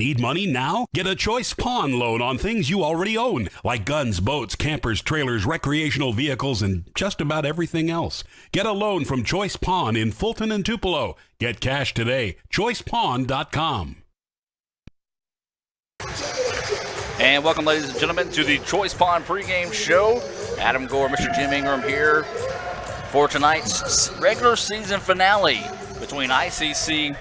Need money now? Get a Choice Pawn loan on things you already own, like guns, boats, campers, trailers, recreational vehicles, and just about everything else. Get a loan from Choice Pawn in Fulton and Tupelo. Get cash today. ChoicePawn.com. And welcome, ladies and gentlemen, to the Choice Pawn pregame show. Adam Gore, Mr. Jim Ingram here for tonight's regular season finale between ICC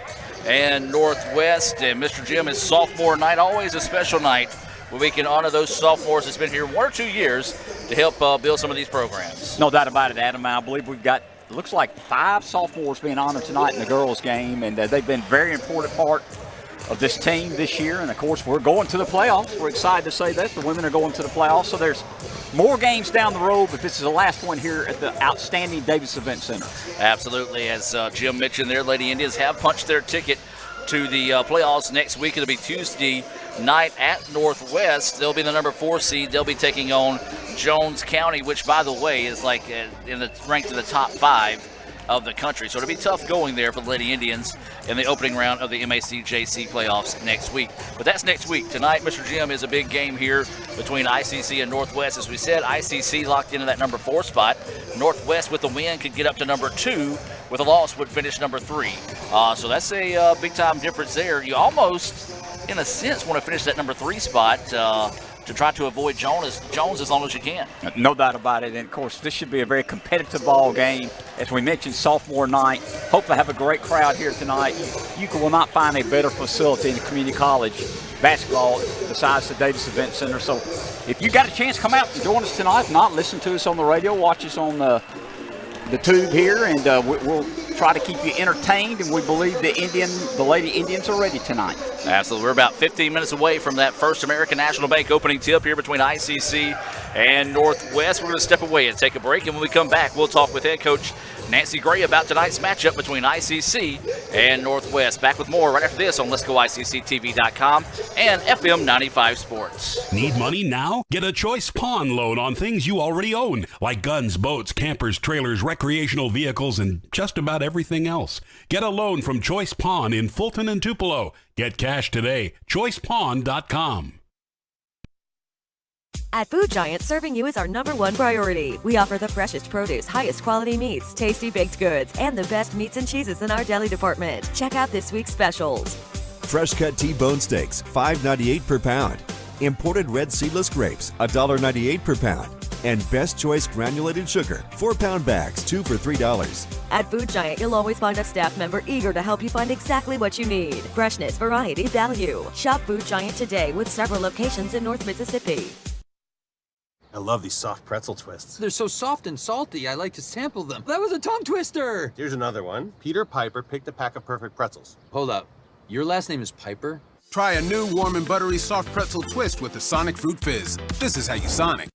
and Northwest. And Mr. Jim, is sophomore night, always a special night where we can honor those sophomores that's been here 1 or 2 years to help build some of these programs. No doubt about it, Adam. I believe we've got, looks like 5 sophomores being honored tonight in the girls' game, and they've been a very important part of this team this year. And of course, we're going to the playoffs. We're excited to say that the women are going to the playoffs. So there's more games down the road, but this is the last one here at the outstanding Davis Event Center. Absolutely. As Jim mentioned there, Lady Indians have punched their ticket to the playoffs next week. It'll be Tuesday night at Northwest. They'll be the number 4 seed. They'll be taking on Jones County, which, by the way, is like ranked in the top 5 of the country. So it'll be tough going there for the Lady Indians in the opening round of the MACJC playoffs next week. But that's next week. Tonight, Mr. Jim, is a big game here between ICC and Northwest. As we said, ICC locked into that number 4 spot. Northwest, with the win, could get up to number 2. With a loss, would finish number 3. So that's a big-time difference there. You almost, in a sense, want to finish that number 3 spot to try to avoid Jones as long as you can. No doubt about it. And, of course, this should be a very competitive ball game. As we mentioned, sophomore night. Hope to have a great crowd here tonight. You will not find a better facility in the community college basketball besides the Davis Event Center. So if you got a chance, come out and join us tonight. If not, listen to us on the radio, watch us on the tube here, and we'll try to keep you entertained, and we believe the Lady Indians are ready tonight. Absolutely. We're about 15 minutes away from that First American National Bank opening tip here between ICC and Northwest. We're going to step away and take a break, and when we come back, we'll talk with head coach Nancy Gray about tonight's matchup between ICC and Northwest. Back with more right after this on Let'sGoICCTV.com and FM 95 Sports. Need money now? Get a Choice Pawn loan on things you already own, like guns, boats, campers, trailers, recreational vehicles, and just about everything else. Get a loan from Choice Pawn in Fulton and Tupelo. Get cash today. ChoicePawn.com. At Food Giant, serving you is our #1 priority. We offer the freshest produce, highest quality meats, tasty baked goods, and the best meats and cheeses in our deli department. Check out this week's specials. Fresh cut T-bone steaks, $5.98 per pound. Imported red seedless grapes, $1.98 per pound. And Best Choice granulated sugar, 4-pound bags, 2 for $3. At Food Giant, you'll always find a staff member eager to help you find exactly what you need. Freshness, variety, value. Shop Food Giant today with several locations in North Mississippi. I love these soft pretzel twists. They're so soft and salty, I like to sample them. That was a tongue twister! Here's another one. Peter Piper picked a pack of perfect pretzels. Hold up. Your last name is Piper? Try a new warm and buttery soft pretzel twist with the Sonic Fruit Fizz. This is how you Sonic.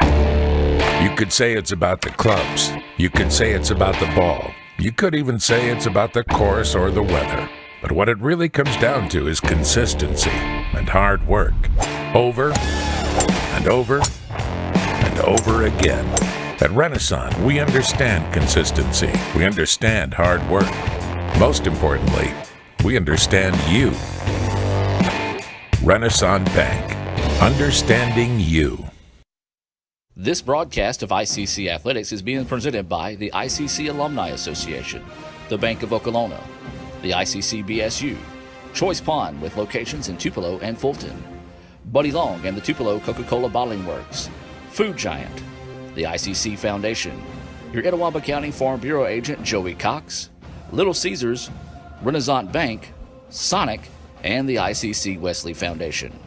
You could say it's about the clubs. You could say it's about the ball. You could even say it's about the course or the weather. But what it really comes down to is consistency and hard work. Over and over and over again. At Renaissance, we understand consistency. We understand hard work. Most importantly, we understand you. Renaissance Bank. Understanding you. This broadcast of ICC Athletics is being presented by the ICC Alumni Association, the Bank of Okolona, the ICC BSU, Choice Pawn with locations in Tupelo and Fulton, Buddy Long and the Tupelo Coca-Cola Bottling Works, Food Giant, the ICC Foundation, your Etowah County Farm Bureau agent Joey Cox, Little Caesars, Renaissance Bank, Sonic, and the ICC Wesley Foundation.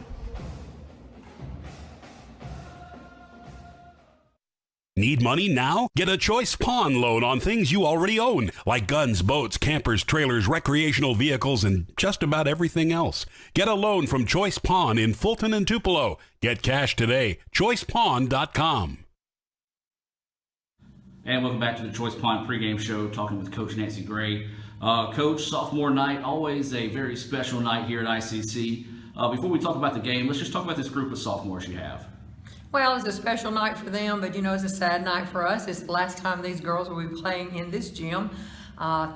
Need money now? Get a Choice Pawn loan on things you already own, like guns, boats, campers, trailers, recreational vehicles, and just about everything else. Get a loan from Choice Pawn in Fulton and Tupelo. Get cash today. ChoicePawn.com. And welcome back to the Choice Pawn pregame show, talking with Coach Nancy Gray. Coach, sophomore night, always a very special night here at ICC. Before we talk about the game, let's just talk about this group of sophomores you have. Well, it's a special night for them, but it's a sad night for us. It's the last time these girls will be playing in this gym.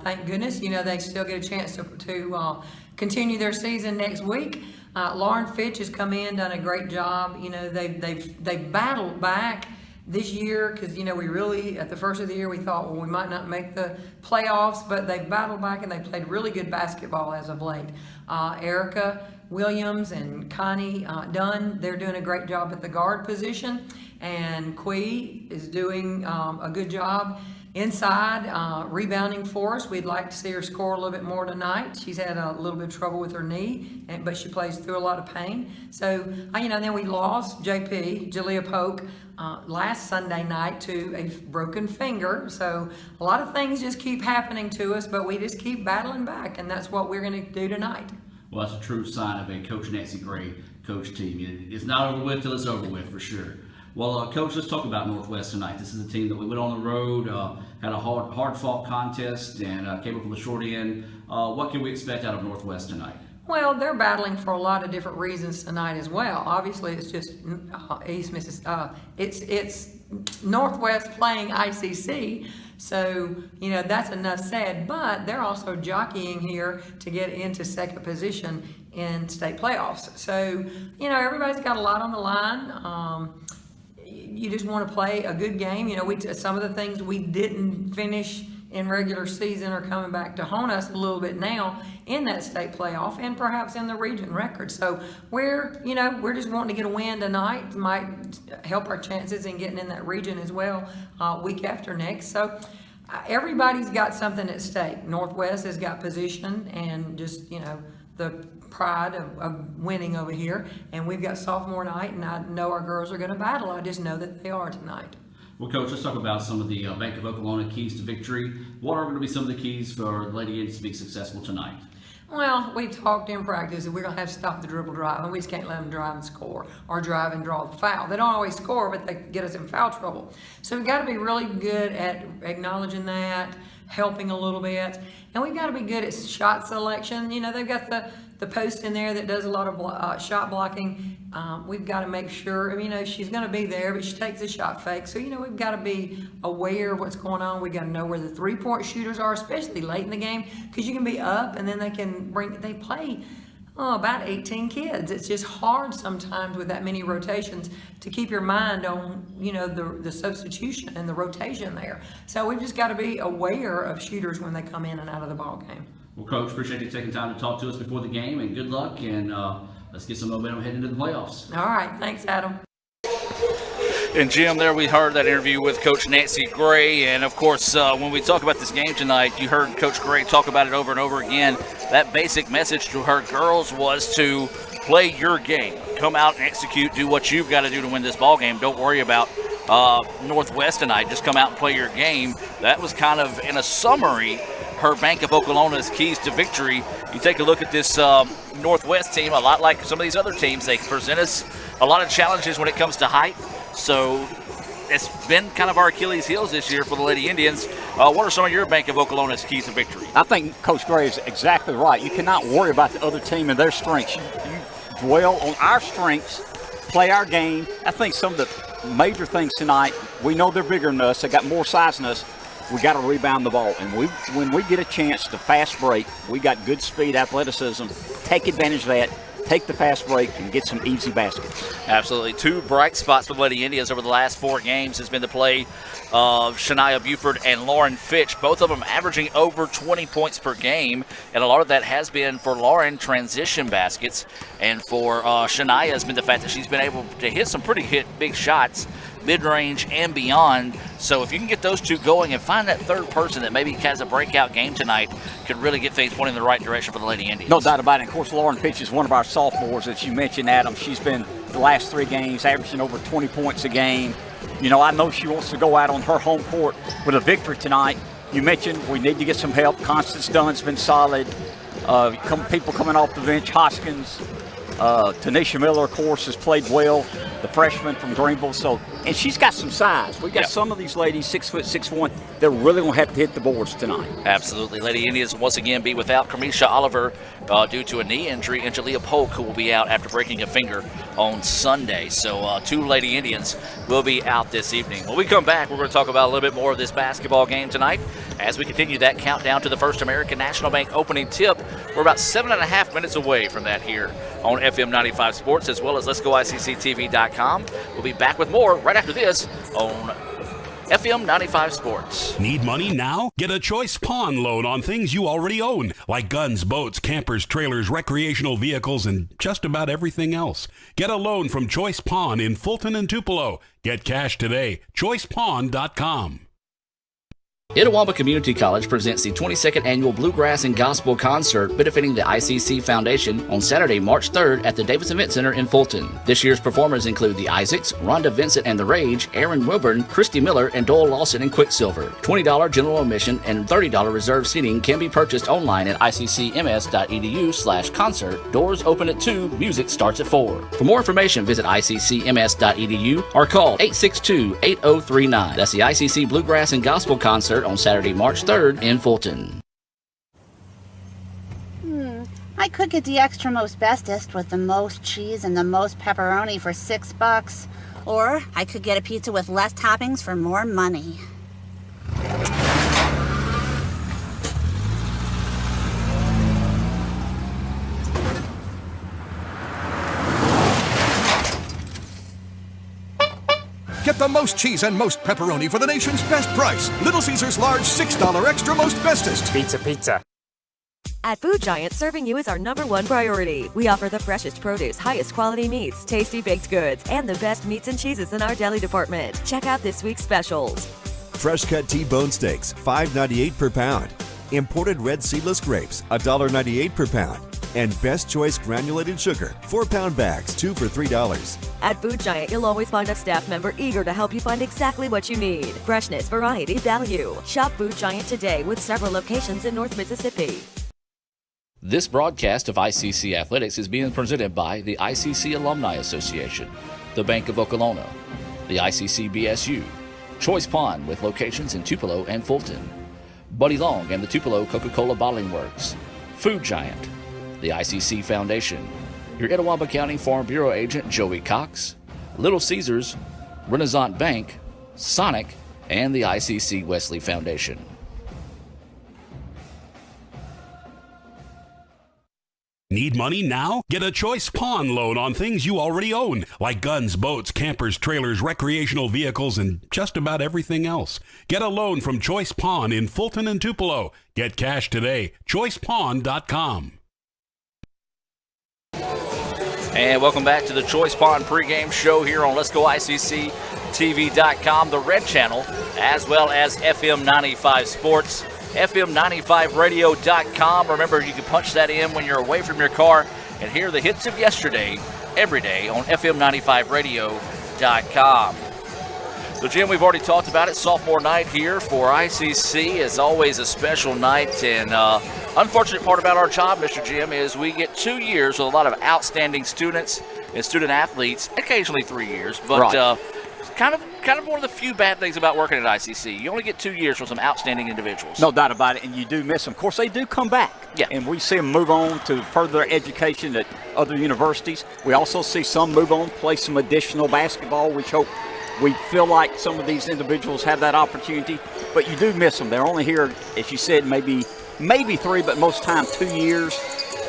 Thank goodness, they still get a chance to continue their season next week. Lauren Fitch has come in, done a great job. They've battled back this year because, we really, at the first of the year, we thought, well, we might not make the playoffs, but they've battled back and they played really good basketball as of late. Erica Williams and Connie Dunn, they're doing a great job at the guard position, and Quee is doing a good job inside, rebounding for us. We'd like to see her score a little bit more tonight. She's had a little bit of trouble with her knee, but she plays through a lot of pain. So, then we lost JP, Jalea Polk, last Sunday night to a broken finger. So a lot of things just keep happening to us, but we just keep battling back, and that's what we're going to do tonight. Well, that's a true sign of a Coach Nancy Gray coach team. It's not over with till it's over with, for sure. Well, Coach, let's talk about Northwest tonight. This is a team that we went on the road, had a hard-fought contest, and came up with a short end. What can we expect out of Northwest tonight? Well, they're battling for a lot of different reasons tonight as well. Obviously, it's just it's Northwest playing ICC, so that's enough said. But they're also jockeying here to get into second position in state playoffs. So everybody's got a lot on the line. You just want to play a good game. Some of the things we didn't finish in regular season are coming back to haunt us a little bit now in that state playoff and perhaps in the region record. So we're just wanting to get a win tonight. Might help our chances in getting in that region as well week after next. So everybody's got something at stake. Northwest has got position and just, the pride of winning over here. And we've got sophomore night, and I know our girls are going to battle. I just know that they are tonight. Well, Coach, let's talk about some of the Bank of Oklahoma keys to victory. What are going to be some of the keys for the Lady Indians to be successful tonight? Well, we talked in practice that we're going to have to stop the dribble drive, and we just can't let them drive and score or drive and draw the foul. They don't always score, but they get us in foul trouble. So we've got to be really good at acknowledging that, helping a little bit, and we've got to be good at shot selection. They've got the post in there that does a lot of shot blocking. We've got to make sure, she's going to be there, but she takes a shot fake. So, we've got to be aware of what's going on. We've got to know where the three-point shooters are, especially late in the game, because you can be up and then they play about 18 kids. It's just hard sometimes with that many rotations to keep your mind on, the substitution and the rotation there. So we've just got to be aware of shooters when they come in and out of the ball game. Well, Coach, appreciate you taking time to talk to us before the game, and good luck, and let's get some momentum heading into the playoffs. All right. Thanks, Adam. And Jim, there we heard that interview with Coach Nancy Gray, and of course, when we talk about this game tonight, you heard Coach Gray talk about it over and over again. That basic message to her girls was to play your game, come out and execute, do what you've got to do to win this ball game. Don't worry about Northwest tonight. Just come out and play your game. That was kind of, in a summary, her Bank of Oklahoma's keys to victory. You take a look at this Northwest team, a lot like some of these other teams. They present us a lot of challenges when it comes to height. So it's been kind of our Achilles heels this year for the Lady Indians. What are some of your Bank of Oklahoma's keys to victory? I think Coach Gray is exactly right. You cannot worry about the other team and their strengths. You dwell on our strengths, play our game. I think some of the major things tonight, we know they're bigger than us. They got more size than us. We got to rebound the ball. And when we get a chance to fast break, we got good speed, athleticism. Take advantage of that. Take the fast break and get some easy baskets. Absolutely. Two bright spots for the Lady Indians over the last 4 games has been the play of Shania Buford and Lauren Fitch, both of them averaging over 20 points per game, and a lot of that has been for Lauren transition baskets, and for Shania has been the fact that she's been able to hit some pretty big shots, mid-range and beyond. So if you can get those two going and find that third person that maybe has a breakout game tonight, could really get things pointing in the right direction for the Lady Indians. No doubt about it. Of course, Lauren Fitch is one of our sophomores, as you mentioned, Adam. She's been the last 3 games averaging over 20 points a game. I know she wants to go out on her home court with a victory tonight. You mentioned we need to get some help. Constance Dunn's been solid. People coming off the bench, Hoskins. Tanisha Miller, of course, has played well. the freshman from Greenville. So, and she's got some size. We got some of these ladies 6', 6'1". They're really gonna have to hit the boards tonight. Absolutely. Lady Indians once again be without Kamisha Oliver due to a knee injury, and Jalea Polk, who will be out after breaking a finger on Sunday. So 2 Lady Indians will be out this evening. When we come back, we're going to talk about a little bit more of this basketball game tonight as we continue that countdown to the First American National Bank opening tip. We're about 7.5 minutes away from that here on FM 95 Sports, as well as Let's Go ICCTV.com. We'll be back with more right after this on FM 95 Sports. Need money now? Get a Choice Pawn loan on things you already own, like guns, boats, campers, trailers, recreational vehicles, and just about everything else. Get a loan from Choice Pawn in Fulton and Tupelo. Get cash today. ChoicePawn.com. Itawamba Community College presents the 22nd Annual Bluegrass and Gospel Concert benefiting the ICC Foundation on Saturday, March 3rd at the Davis Event Center in Fulton. This year's performers include the Isaacs, Rhonda Vincent and the Rage, Aaron Wilburn, Christy Miller, and Doyle Lawson and Quicksilver. $20 general admission and $30 reserved seating can be purchased online at iccms.edu/concert. Doors open at 2, music starts at 4. For more information, visit iccms.edu or call 862-8039. That's the ICC Bluegrass and Gospel Concert on Saturday, March 3rd in Fulton. I could get the extra most bestest with the most cheese and the most pepperoni for $6. Or I could get a pizza with less toppings for more money. Get the most cheese and most pepperoni for the nation's best price. Little Caesars large $6 extra most bestest. Pizza. At Food Giant, serving you is our #1 priority. We offer the freshest produce, highest quality meats, tasty baked goods, and the best meats and cheeses in our deli department. Check out this week's specials. Fresh cut T-bone steaks, $5.98 per pound. Imported red seedless grapes, $1.98 per pound. And Best Choice granulated sugar, 4-pound bags, 2 for $3. At Food Giant, you'll always find a staff member eager to help you find exactly what you need. Freshness, variety, value. Shop Food Giant today with several locations in North Mississippi. This broadcast of ICC Athletics is being presented by the ICC Alumni Association, the Bank of Okolona, the ICC BSU, Choice Pawn with locations in Tupelo and Fulton, Buddy Long and the Tupelo Coca-Cola Bottling Works, Food Giant, the ICC Foundation, your Itawamba County Farm Bureau agent Joey Cox, Little Caesars, Renaissance Bank, Sonic, and the ICC Wesley Foundation. Need money now? Get a Choice Pawn loan on things you already own, like guns, boats, campers, trailers, recreational vehicles, and just about everything else. Get a loan from Choice Pawn in Fulton and Tupelo. Get cash today. ChoicePawn.com. And welcome back to the Choice Pawn pregame show here on Let's Go ICCTV.com, the Red Channel, as well as FM 95 Sports, FM95Radio.com. Remember, you can punch that in when you're away from your car and hear the hits of yesterday every day on FM95Radio.com. So, Jim, we've already talked about it. Sophomore night here for ICC is always a special night. And unfortunate part about our job, Mr. Jim, is we get 2 years with a lot of outstanding students and student athletes, occasionally 3 years. But Right. kind of one of the few bad things about working at ICC. You only get 2 years with some outstanding individuals. No doubt about it, and you do miss them. Of course, they do come back. Yeah. And we see them move on to further education at other universities. We also see some move on, play some additional basketball, which we feel like some of these individuals have that opportunity. But you do miss them. They're only here, as you said, maybe 3, but most time 2 years.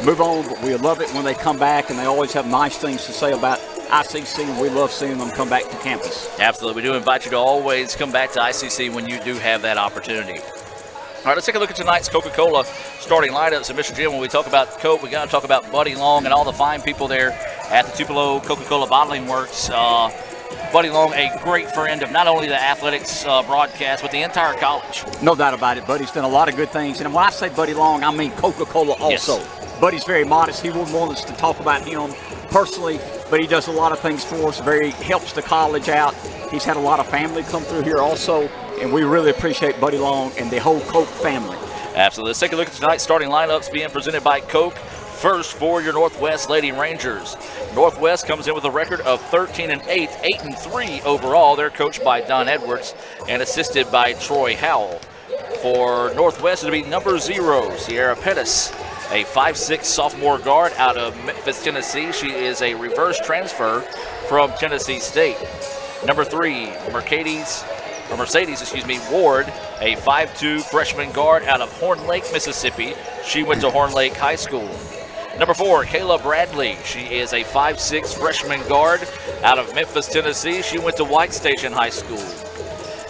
Move on, but we love it when they come back, and they always have nice things to say about ICC, and we love seeing them come back to campus. Absolutely. We do invite you to always come back to ICC when you do have that opportunity. All right, let's take a look at tonight's Coca-Cola starting lineups. And Mr. Jim, when we talk about Coke, we got to talk about Buddy Long and all the fine people there at the Tupelo Coca-Cola Bottling Works. Buddy Long, a great friend of not only the athletics broadcast, but the entire college. No doubt about it. Buddy's done a lot of good things. And when I say Buddy Long, I mean Coca-Cola also. Yes. Buddy's very modest. He wouldn't want us to talk about him personally, but he does a lot of things for us. Helps the college out. He's had a lot of family come through here also, and we really appreciate Buddy Long and the whole Coke family. Absolutely. Let's take a look at tonight's starting lineups being presented by Coke. First for your Northwest Lady Rangers, Northwest comes in with a record of 13-8, 8-3 overall. They're coached by Don Edwards and assisted by Troy Howell. For Northwest, it'll be number 0, Sierra Pettis, a 5'6" sophomore guard out of Memphis, Tennessee. She is a reverse transfer from Tennessee State. Number 3, Mercedes Ward, a 5'2" freshman guard out of Horn Lake, Mississippi. She went to Horn Lake High School. Number 4, Kayla Bradley. She is a 5'6" freshman guard out of Memphis, Tennessee. She went to White Station High School.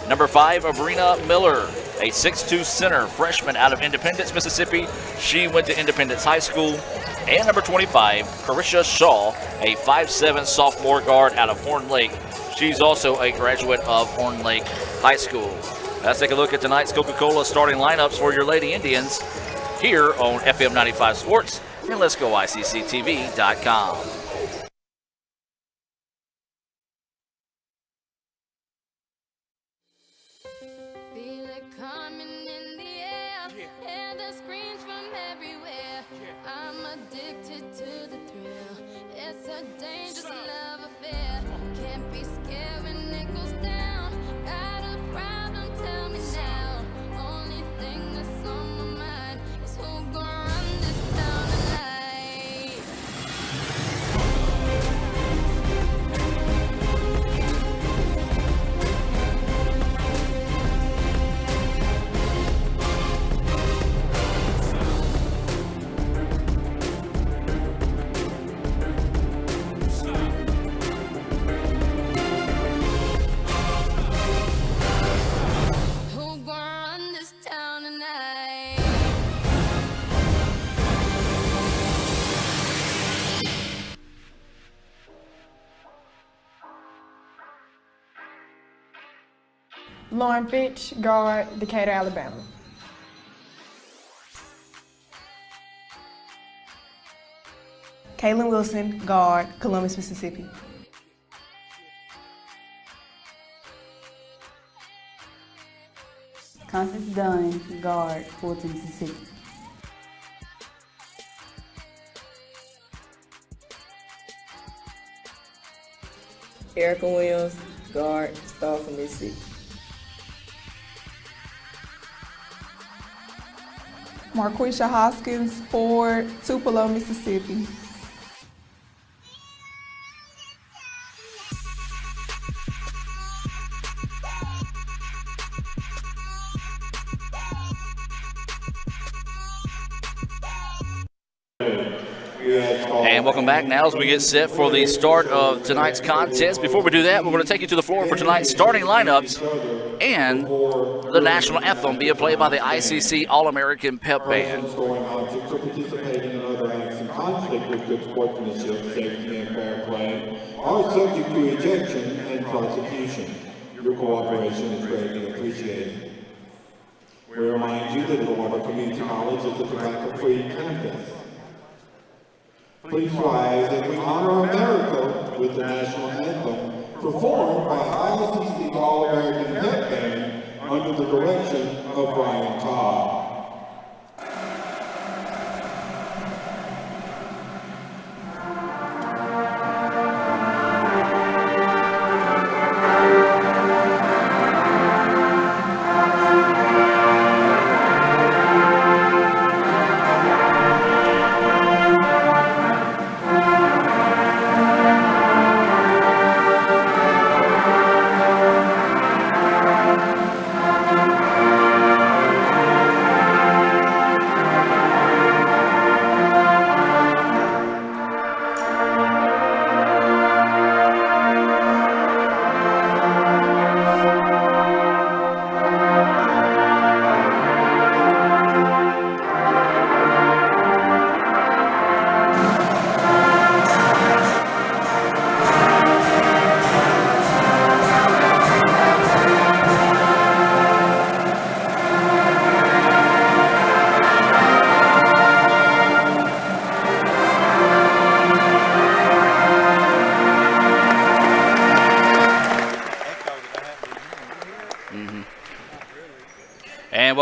Number 5, Abrina Miller, a 6'2" center freshman out of Independence, Mississippi. She went to Independence High School. And number 25, Carisha Shaw, a 5'7" sophomore guard out of Horn Lake. She's also a graduate of Horn Lake High School. Let's take a look at tonight's Coca-Cola starting lineups for your Lady Indians here on FM 95 Sports and Let's Go ICCTV.com. Lauren Fitch, guard, Decatur, Alabama. Kaylin Wilson, guard, Columbus, Mississippi. Constance Dunn, guard, Fulton, Mississippi. Erica Williams, guard, Stafford, Mississippi. Marquisha Hoskins, forward, Tupelo, Mississippi. And welcome back now as we get set for the start of tonight's contest. Before we do that, we're going to take you to the floor for tonight's starting lineups and the national anthem being played by the ICC All-American Pep Band. Participating in other acts in conflict with good sportsmanship, safety, and fair play are subject to ejection and prosecution. Your cooperation is greatly appreciated. We remind you that Louisville Community College is a tobacco-free campus. Please rise as we honor America with the national anthem performed by ICC All-American Pep Band under the direction of Brian Todd.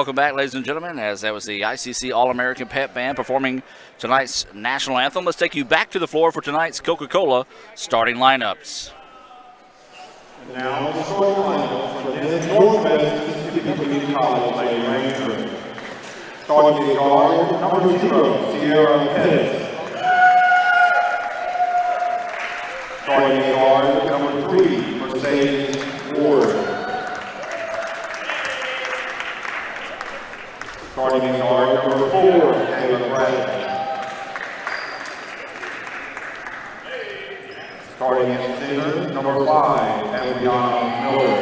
welcome back, ladies and gentlemen, as that was the ICC All-American Pep Band performing tonight's national anthem. Let's take you back to the floor for tonight's Coca-Cola starting lineups. Now, the starting lineup for the Northwest Mississippi Community College Lady Rangers. Starting at guard, number 0, Sierra Pettis. Starting at guard, number 3, Mercedes Ward. Starting at guard, number 4, Taylor Bradley. Starting at center, number 5, Emiliana Miller.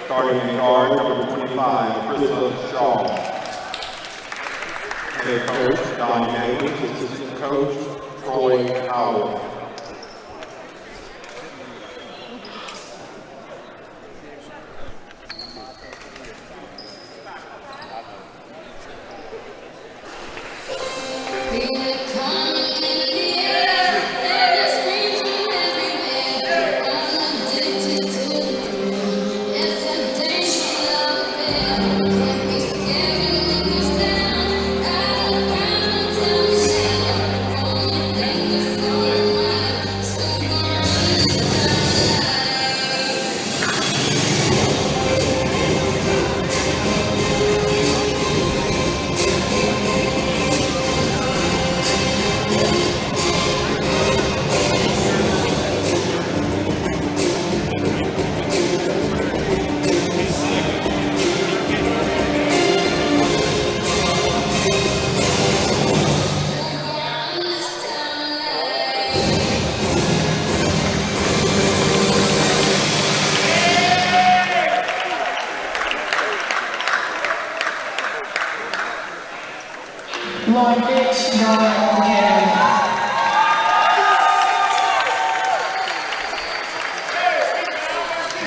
Starting at guard, number 25, Krista Shaw. Head coach, Don Davis. Assistant coach, Troy Howard. Lauren Fitch, guard, Decatur.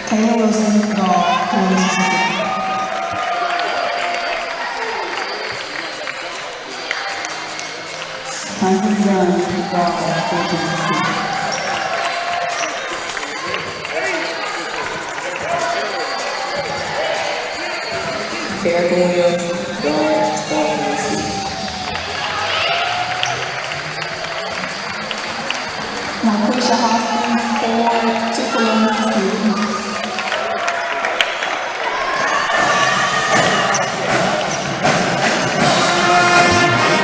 Kayla Wilson, guard, Columbus, Mississippi. Constance Dunn, guard, Fulton, Mississippi. Erica Williams, guard, Stafford, Mississippi. Marquisha Hoskins, forward, Tupelo, Mississippi.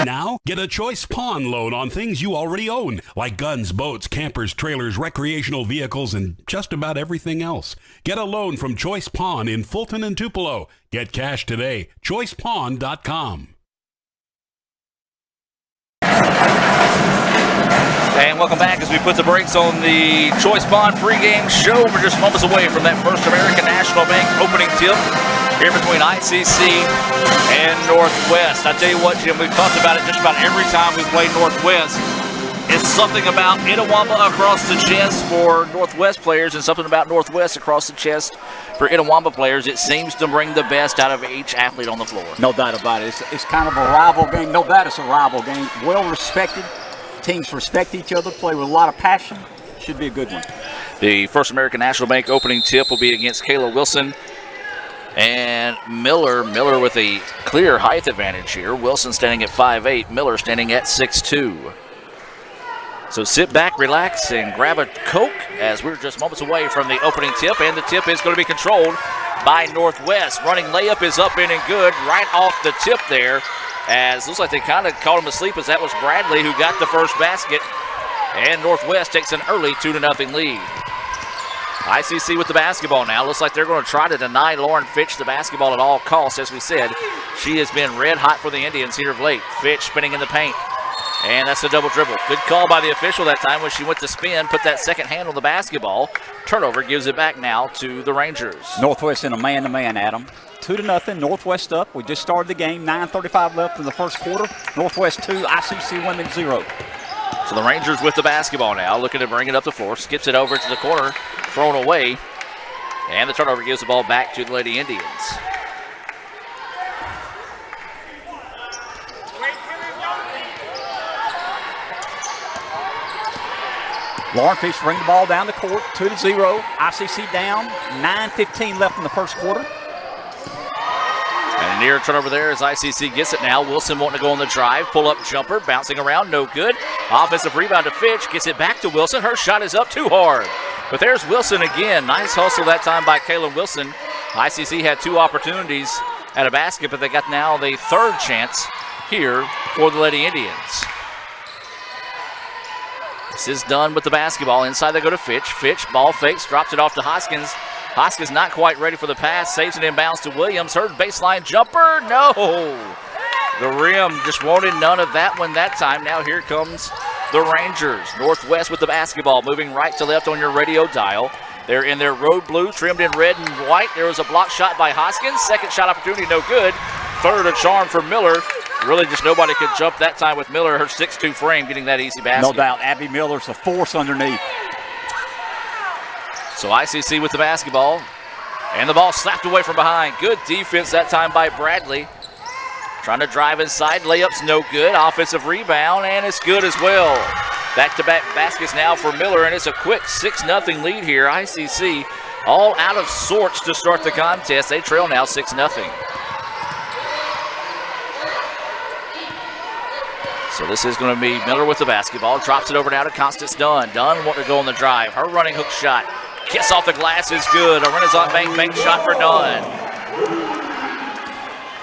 Now, get a Choice Pawn loan on things you already own, like guns, boats, campers, trailers, recreational vehicles, and just about everything else. Get a loan from Choice Pawn in Fulton and Tupelo. Get cash today. ChoicePawn.com. And welcome back as we put the brakes on the Choice Pawn pregame show. We're just moments away from that First American National Bank opening tip here between ICC and Northwest. I tell you what, Jim, we've talked about it just about every time we play Northwest. It's something about Itawamba across the chest for Northwest players and something about Northwest across the chest for Itawamba players. It seems to bring the best out of each athlete on the floor. No doubt about it. It's kind of a rival game. No doubt it's a rival game. Well respected. Teams respect each other, play with a lot of passion. Should be a good one. The First American National Bank opening tip will be against Kayla Wilson and Miller. Miller with a clear height advantage here. Wilson standing at 5'8", Miller standing at 6'2". So sit back, relax, and grab a Coke as we're just moments away from the opening tip, and the tip is going to be controlled by Northwest. Running layup is up in and good right off the tip there. As looks like they kind of caught him asleep, as that was Bradley who got the first basket. And Northwest takes an early 2-0 lead. ICC with the basketball now. Looks like they're going to try to deny Lauren Fitch the basketball at all costs. As we said, she has been red hot for the Indians here of late. Fitch spinning in the paint. And that's a double dribble. Good call by the official that time when she went to spin, put that second hand on the basketball. Turnover gives it back now to the Rangers. Northwest in a man-to-man, Adam. 2-0, Northwest up. We just started the game, 9:35 left in the first quarter. Northwest 2, ICC women 0. So the Rangers with the basketball now, looking to bring it up the floor. Skips it over to the corner, thrown away. And the turnover gives the ball back to the Lady Indians. Lauren Fitch bring the ball down the court, 2-0. ICC down, 9:15 left in the first quarter. And a near turnover there as ICC gets it now. Wilson wanting to go on the drive. Pull-up jumper, bouncing around, no good. Offensive rebound to Fitch, gets it back to Wilson. Her shot is up too hard. But there's Wilson again. Nice hustle that time by Kaylin Wilson. ICC had 2 opportunities at a basket, but they got now the 3rd chance here for the Lady Indians. This is done with the basketball. Inside they go to Fitch. Fitch, ball fakes, drops it off to Hoskins. Hoskins not quite ready for the pass, saves it inbounds to Williams. Her baseline jumper, no! The rim just wanted none of that one that time. Now here comes the Rangers. Northwest with the basketball, moving right to left on your radio dial. They're in their road blue, trimmed in red and white. There was a block shot by Hoskins. Second shot opportunity, no good. Third, a charm for Miller. Really just nobody could jump that time with Miller, her 6'2" frame, getting that easy basket. No doubt, Abby Miller's a force underneath. So ICC with the basketball, and the ball slapped away from behind. Good defense that time by Bradley. Trying to drive inside, layups no good. Offensive rebound, and it's good as well. Back-to-back baskets now for Miller, and it's a quick 6-0 lead here. ICC all out of sorts to start the contest. They trail now 6-0. So this is going to be Miller with the basketball. Drops it over now to Constance Dunn. Dunn wanting to go on the drive. Her running hook shot. Kiss off the glass is good. A Renaissance bank shot for Dunn.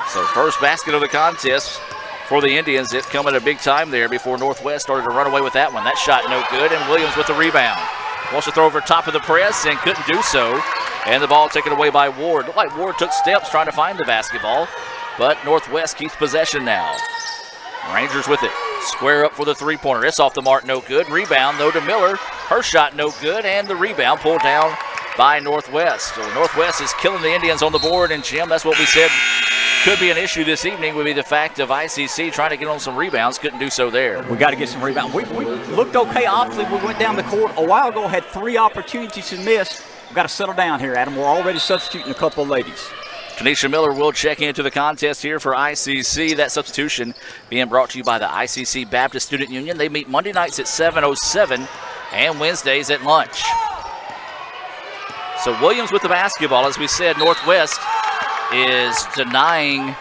So first basket of the contest for the Indians. It come at a big time there before Northwest started to run away with that one. That shot no good, and Williams with the rebound. Wants to throw over top of the press and couldn't do so. And the ball taken away by Ward. Looked like Ward took steps trying to find the basketball, but Northwest keeps possession now. Rangers with it. Square up for the three-pointer. It's off the mark, no good. Rebound, though, to Miller. Her shot no good, and the rebound pulled down by Northwest. So Northwest is killing the Indians on the board, and Jim, that's what we said could be an issue this evening, would be the fact of ICC trying to get on some rebounds. Couldn't do so there. We got to get some rebounds. We looked okay offensively. We went down the court a while ago, had 3 opportunities and missed. We've got to settle down here, Adam. We're already substituting a couple of ladies. Tanisha Miller will check into the contest here for ICC. That substitution being brought to you by the ICC Baptist Student Union. They meet Monday nights at 7:07 and Wednesdays at lunch. So Williams with the basketball. As we said, Northwest is denying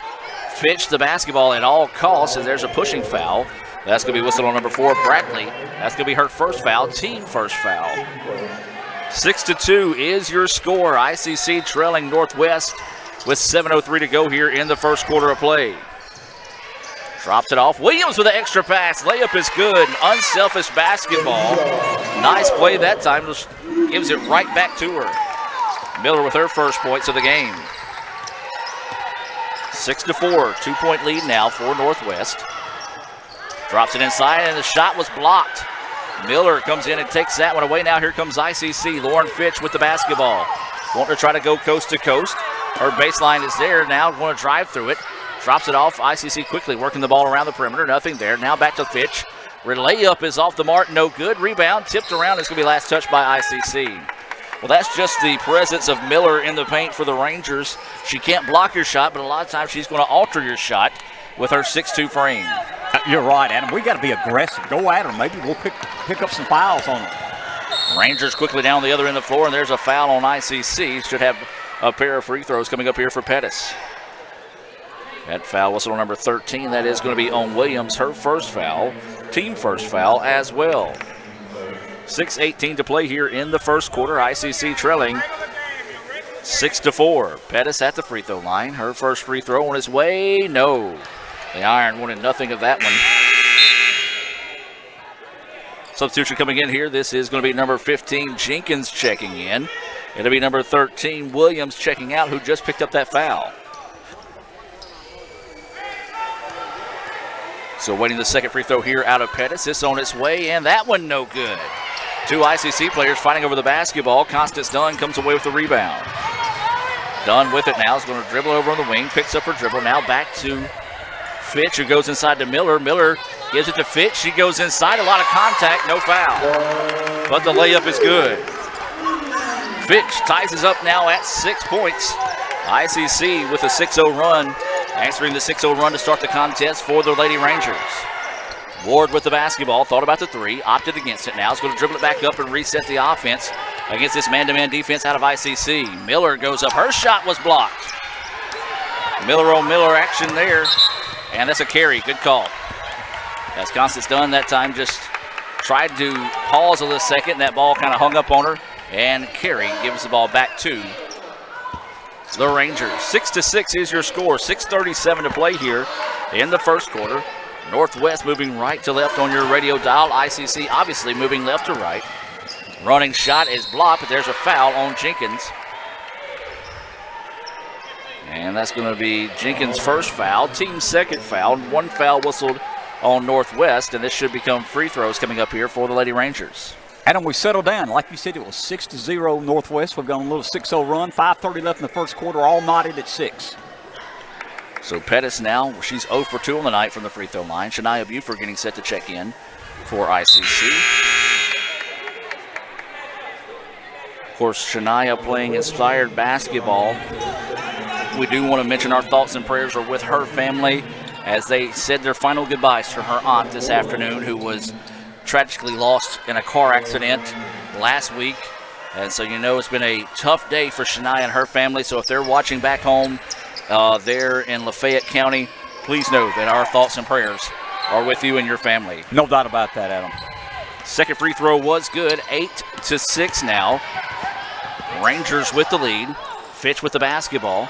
Fitch the basketball at all costs, and there's a pushing foul. That's going to be whistled on number 4, Bradley. That's going to be her first foul, team first foul. 6-2 is your score. ICC trailing Northwest with 7:03 to go here in the first quarter of play. Drops it off. Williams with an extra pass. Layup is good. Unselfish basketball. Nice play that time. Just gives it right back to her. Miller with her first points of the game. 6-4. 2-point lead now for Northwest. Drops it inside, and the shot was blocked. Miller comes in and takes that one away. Now here comes ICC. Lauren Fitch with the basketball. Wanting to try to go coast to coast. Her baseline is there. Now going to drive through it. Drops it off. ICC quickly working the ball around the perimeter. Nothing there. Now back to Fitch. Her layup is off the mark. No good. Rebound tipped around. It's going to be last touch by ICC. Well, that's just the presence of Miller in the paint for the Rangers. She can't block your shot, but a lot of times she's going to alter your shot with her 6'2" frame. You're right, Adam. We got to be aggressive. Go at her. Maybe we'll pick up some fouls on her. Rangers quickly down the other end of the floor, and there's a foul on ICC. Should have a pair of free throws coming up here for Pettis. That foul whistle on number 13. That is going to be on Williams. Her first foul. Team first foul as well. 6:18 to play here in the first quarter. ICC trailing 6-4. Pettis at the free throw line. Her first free throw on its way. No. The Iron wanted nothing of that one. Substitution coming in here. This is going to be number 15, Jenkins, checking in. It'll be number 13, Williams, checking out, who just picked up that foul. So waiting the second free throw here out of Pettis. It's on its way, and that one no good. 2 ICC players fighting over the basketball. Constance Dunn comes away with the rebound. Dunn with it now. Is going to dribble over on the wing. Picks up her dribble. Now back to Fitch, who goes inside to Miller. Miller gives it to Fitch. She goes inside. A lot of contact. No foul. But the layup is good. Fitch ties us up now at 6 points. ICC with a 6-0 run. Answering the 6-0 run to start the contest for the Lady Rangers. Ward with the basketball, thought about the three, opted against it now. Is going to dribble it back up and reset the offense against this man-to-man defense out of ICC. Miller goes up. Her shot was blocked. Miller on Miller action there. And that's a carry. Good call. As Constance Dunn that time just tried to pause a little second. That ball kind of hung up on her. And Carey gives the ball back to the Rangers. 6-6 is your score. 6:37 to play here in the first quarter. Northwest moving right to left on your radio dial. ICC obviously moving left to right. Running shot is blocked, but there's a foul on Jenkins. And that's going to be Jenkins' first foul, team's second foul. One foul whistled on Northwest, and this should become free throws coming up here for the Lady Rangers. Adam, we settled down. Like you said, it was 6-0 Northwest. We've got a little 6-0 run. 5:30 left in the first quarter, all knotted at 6. So Pettis now, she's 0 for 2 on the night from the free throw line. Shania Buford getting set to check in for ICC. Of course, Shania playing inspired basketball. We do want to mention our thoughts and prayers are with her family as they said their final goodbyes to her aunt this afternoon, who was tragically lost in a car accident last week. And so you know it's been a tough day for Shania and her family. So if they're watching back home there in Lafayette County, please know that our thoughts and prayers are with you and your family. No doubt about that, Adam. Second free throw was good. 8-6 now. Rangers with the lead. Fitch with the basketball.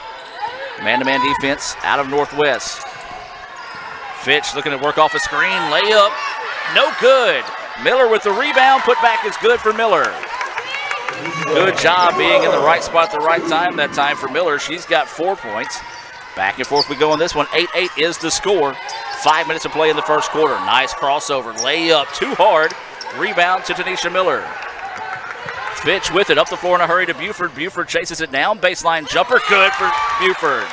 Man-to-man defense out of Northwest. Fitch looking to work off a screen. Layup. No good. Miller with the rebound. Put back is good for Miller. Good job being in the right spot at the right time that time for Miller. She's got 4 points. Back and forth we go on this one. 8-8 is the score. 5 minutes to play in the first quarter. Nice crossover. Layup too hard. Rebound to Tanisha Miller. Fitch with it. Up the floor in a hurry to Buford. Buford chases it down. Baseline jumper. Good for Buford.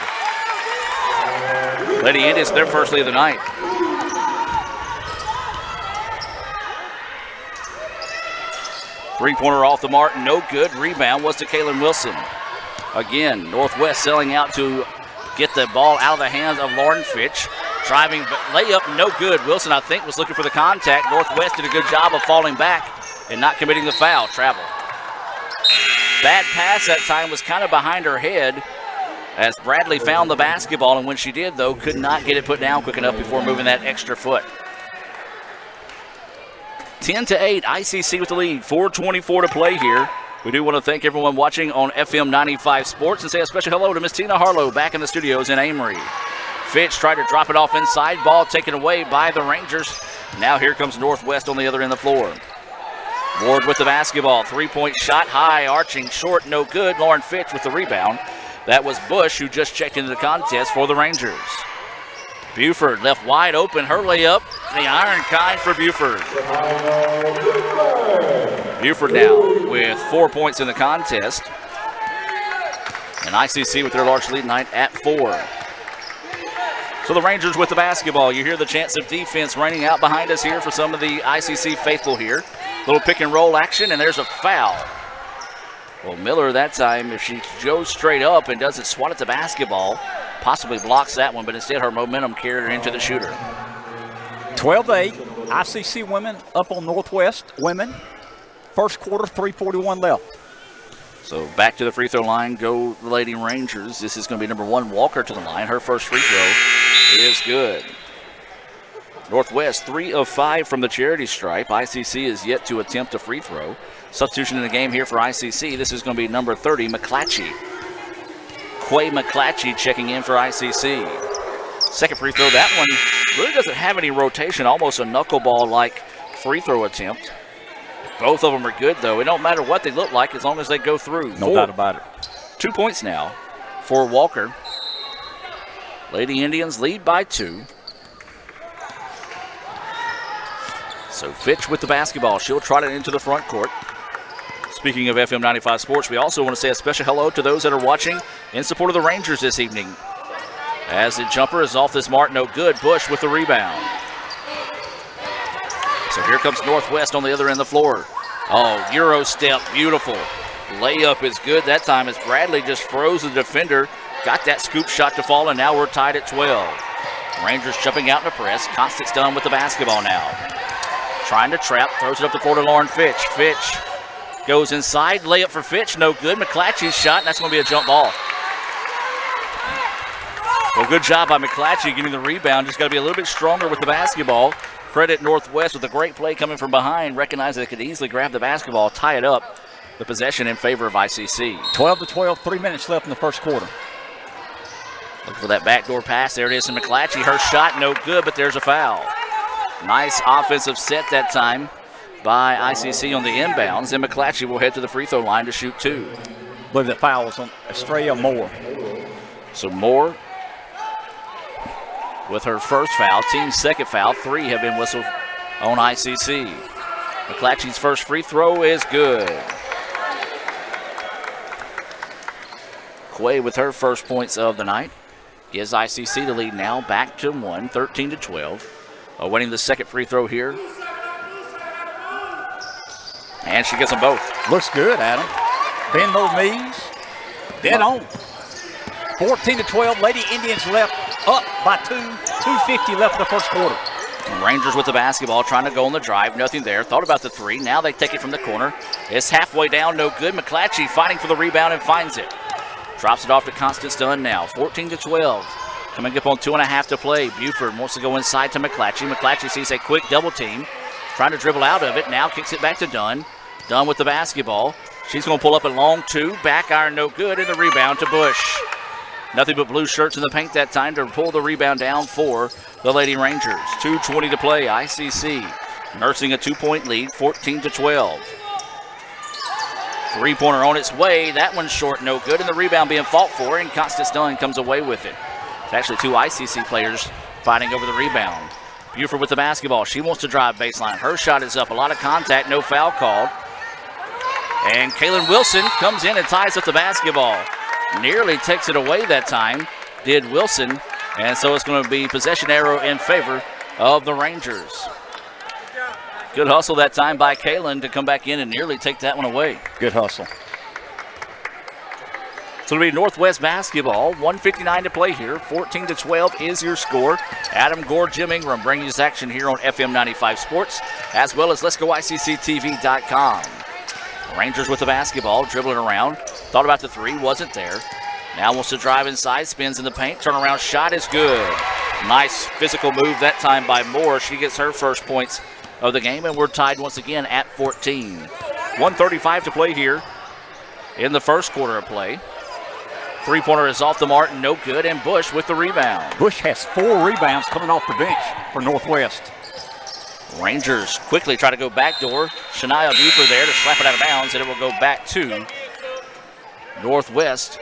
Lady Indians, their first lead of the night. Three-pointer off the mark, no good. Rebound was to Kaylin Wilson. Again, Northwest selling out to get the ball out of the hands of Lauren Fitch. Driving, but layup, no good. Wilson, I think, was looking for the contact. Northwest did a good job of falling back and not committing the foul. Travel. Bad pass that time was kind of behind her head as Bradley found the basketball, and when she did, though, could not get it put down quick enough before moving that extra foot. 10-8, ICC with the lead. 4:24 to play here. We do want to thank everyone watching on FM 95 Sports and say a special hello to Miss Tina Harlow back in the studios in Amory. Fitch tried to drop it off inside. Ball taken away by the Rangers. Now here comes Northwest on the other end of the floor. Ward with the basketball. Three-point shot high, arching short, no good. Lauren Fitch with the rebound. That was Bush who just checked into the contest for the Rangers. Buford left wide open, her layup, the iron kind for Buford. Buford now with 4 points in the contest. And ICC with their large lead tonight at 4. So the Rangers with the basketball. You hear the chants of defense raining out behind us here for some of the ICC faithful here. Little pick and roll action, and there's a foul. Well, Miller that time, if she goes straight up and doesn't swat at the basketball, possibly blocks that one, but instead her momentum carried her into the shooter. 12-8, ICC women up on Northwest women. First quarter, 3:41 left. So back to the free throw line go the Lady Rangers. This is going to be number 1, Walker, to the line. Her first free throw is good. Northwest 3 of 5 from the charity stripe. ICC is yet to attempt a free throw. Substitution in the game here for ICC. This is going to be number 30, McClatchy. Quay McClatchy checking in for ICC. Second free throw. That one really doesn't have any rotation. Almost a knuckleball-like free throw attempt. Both of them are good, though. It don't matter what they look like as long as they go through. No doubt about it. 2 points now for Walker. Lady Indians lead by 2. So Fitch with the basketball. She'll trot it into the front court. Speaking of FM 95 Sports, we also want to say a special hello to those that are watching in support of the Rangers this evening. As the jumper is off this mark, no good. Bush with the rebound. So here comes Northwest on the other end of the floor. Oh, Euro step, beautiful. Layup is good that time as Bradley just froze the defender. Got that scoop shot to fall, and now we're tied at 12. Rangers jumping out in the press. Constance Dunn with the basketball now. Trying to trap, throws it up the court to Lauren Fitch. Fitch goes inside, layup for Fitch, no good. McClatchy's shot, and that's going to be a jump ball. Well, good job by McClatchy getting the rebound. Just got to be a little bit stronger with the basketball. Credit Northwest with a great play coming from behind. Recognize they could easily grab the basketball, tie it up. The possession in favor of ICC. 12-12, 3 minutes left in the first quarter. Look for that backdoor pass. There it is to McClatchy. Her shot no good, but there's a foul. Nice offensive set that time by ICC on the inbounds, and McClatchy will head to the free throw line to shoot 2. I believe that foul was on Estrella Moore. So Moore with her first foul, team's second foul. 3 have been whistled on ICC. McClatchy's first free throw is good. Quay with her first points of the night gives ICC the lead now back to 1, 13-12. Winning the second free throw here. And she gets them both. Looks good, Adam. Bend those knees. Dead on. 14-12. Lady Indians left up by 2. 2:50 left in the first quarter. Rangers with the basketball, trying to go on the drive. Nothing there. Thought about the 3. Now they take it from the corner. It's halfway down. No good. McClatchy fighting for the rebound and finds it. Drops it off to Constance Dunn now. 14-12. Coming up on 2.5 to play. Buford wants to go inside to McClatchy. McClatchy sees a quick double team. Trying to dribble out of it. Now kicks it back to Dunn. Dunn with the basketball. She's going to pull up a long 2. Back iron no good. And the rebound to Bush. Nothing but blue shirts in the paint that time to pull the rebound down for the Lady Rangers. 2:20 to play. ICC nursing a 2-point lead. 14-12. Three-pointer on its way. That one's short, no good. And the rebound being fought for. And Constance Dunn comes away with it. It's actually 2 ICC players fighting over the rebound. Buford with the basketball. She wants to drive baseline. Her shot is up. A lot of contact. No foul called. And Kaylin Wilson comes in and ties up the basketball. Nearly takes it away that time, did Wilson. And so it's going to be possession arrow in favor of the Rangers. Good hustle that time by Kaylin to come back in and nearly take that one away. Good hustle. So it'll be Northwest basketball. 1:59 to play here. 14-12 is your score. Adam Gore, Jim Ingram bringing us action here on FM 95 Sports, as well as Let'sGoICCTV.com. Rangers with the basketball, dribbling around. Thought about the 3, wasn't there. Now wants to drive inside, spins in the paint. Turnaround shot is good. Nice physical move that time by Moore. She gets her first points of the game, and we're tied once again at 14. 1:35 to play here in the first quarter of play. Three-pointer is off the mark, no good, and Bush with the rebound. Bush has 4 rebounds coming off the bench for Northwest. Rangers quickly try to go backdoor. Shania Buford there to slap it out of bounds, and it will go back to Northwest.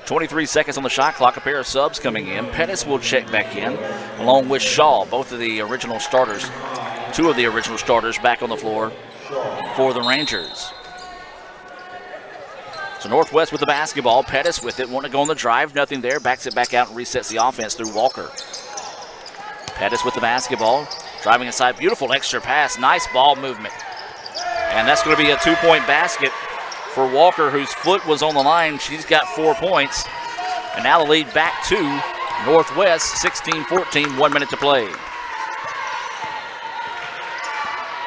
23 seconds on the shot clock. A pair of subs coming in. Pettis will check back in, along with Shaw, both of the original starters. 2 of the original starters back on the floor for the Rangers. So Northwest with the basketball. Pettis with it, wanting to go on the drive. Nothing there. Backs it back out and resets the offense through Walker. Pettis with the basketball. Driving inside. Beautiful extra pass. Nice ball movement. And that's going to be a 2-point basket for Walker, whose foot was on the line. She's got 4 points. And now the lead back to Northwest. 16-14. 1 minute to play.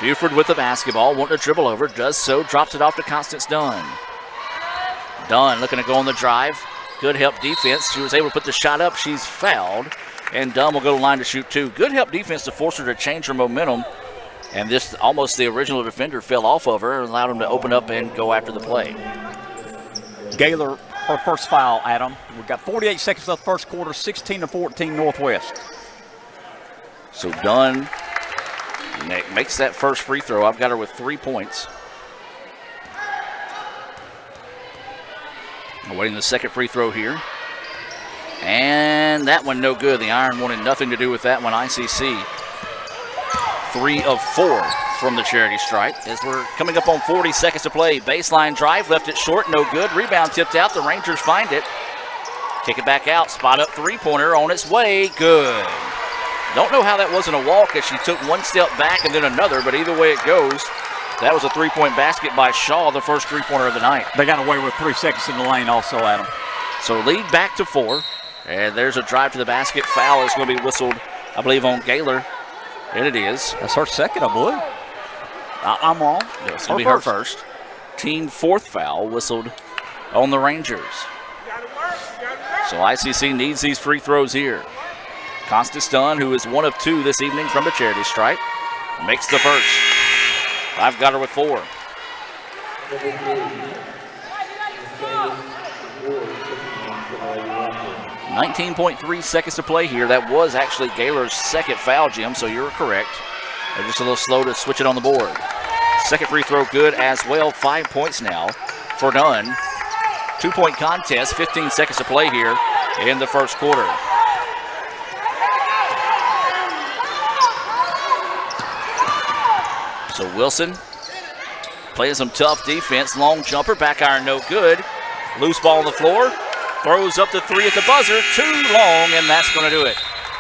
Buford with the basketball. Wanting to dribble over. Does so. Drops it off to Constance Dunn. Dunn looking to go on the drive. Good help defense. She was able to put the shot up. She's fouled. And Dunn will go to the line to shoot 2. Good help defense to force her to change her momentum. And this, almost the original defender fell off of her and allowed him to open up and go after the play. Gaylor, her first foul, Adam. We've got 48 seconds left first quarter, 16-14 Northwest. So Dunn makes that first free throw. I've got her with 3 points. Awaiting the second free throw here. And that one no good. The iron wanted nothing to do with that one. ICC 3 of 4 from the charity stripe as we're coming up on 40 seconds to play. Baseline drive, left it short, no good. Rebound tipped out. The Rangers find it. Kick it back out. Spot up three-pointer on its way. Good. Don't know how that wasn't a walk as she took one step back and then another, but either way it goes, that was a 3-point basket by Shaw, the first three-pointer of the night. They got away with 3 seconds in the lane also, Adam. So lead back to 4 And there's a drive to the basket. Foul is going to be whistled, I believe, on Gaylor. And it is. That's her second, I believe. I'm wrong. It's going to be her first. Team fourth foul whistled on the Rangers. So ICC needs these free throws here. Constance Dunn, who is 1 of 2 this evening from the charity stripe, makes the first. I've got her with 4. 19.3 seconds to play here. That was actually Gaylor's second foul, Jim, so you're correct. They're just a little slow to switch it on the board. Second free throw good as well. 5 points now for Dunn. 2-point contest, 15 seconds to play here in the first quarter. So Wilson playing some tough defense. Long jumper, back iron no good. Loose ball on the floor. Throws up the 3 at the buzzer. Too long, and that's going to do it.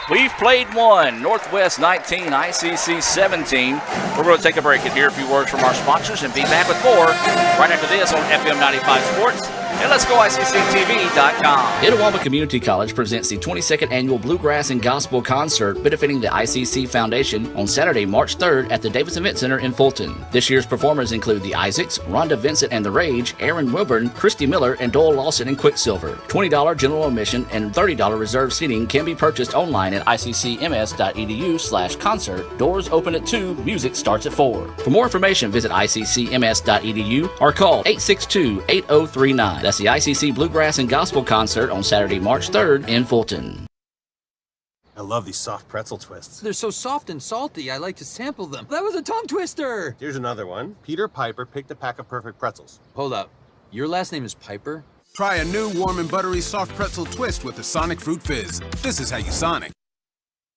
We've played 1. Northwest 19, ICC 17. We're going to take a break and hear a few words from our sponsors and be back with more right after this on FM 95 Sports. And let's go ICCTV.com. Itawamba Community College presents the 22nd Annual Bluegrass and Gospel Concert benefiting the ICC Foundation on Saturday, March 3rd at the Davis Event Center in Fulton. This year's performers include the Isaacs, Rhonda Vincent and the Rage, Aaron Wilburn, Christy Miller, and Doyle Lawson and Quicksilver. $20 general admission and $30 reserved seating can be purchased online at iccms.edu/concert. Doors open at 2, music starts at 4. For more information, visit iccms.edu or call 862-8039. That's the ICC Bluegrass and Gospel Concert on Saturday, March 3rd in Fulton. I love these soft pretzel twists. They're so soft and salty, I like to sample them. That was a tongue twister! Here's another one. Peter Piper picked a pack of perfect pretzels. Hold up. Your last name is Piper? Try a new warm and buttery soft pretzel twist with the Sonic Fruit Fizz. This is how you Sonic.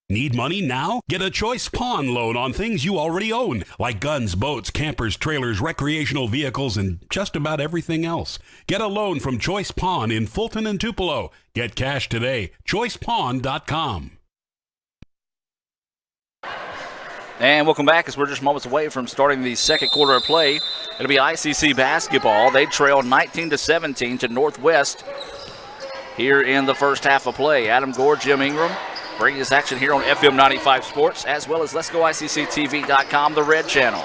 Need money now? Get a Choice Pawn loan on things you already own, like guns, boats, campers, trailers, recreational vehicles, and just about everything else. Get a loan from Choice Pawn in Fulton and Tupelo. Get cash today. ChoicePawn.com. And welcome back as we're just moments away from starting the second quarter of play. It'll be ICC basketball. They trail 19-17 to Northwest here in the first half of play. Adam Gore, Jim Ingram bringing this action here on FM 95 Sports, as well as Let's Go ICCTV.com, the red channel.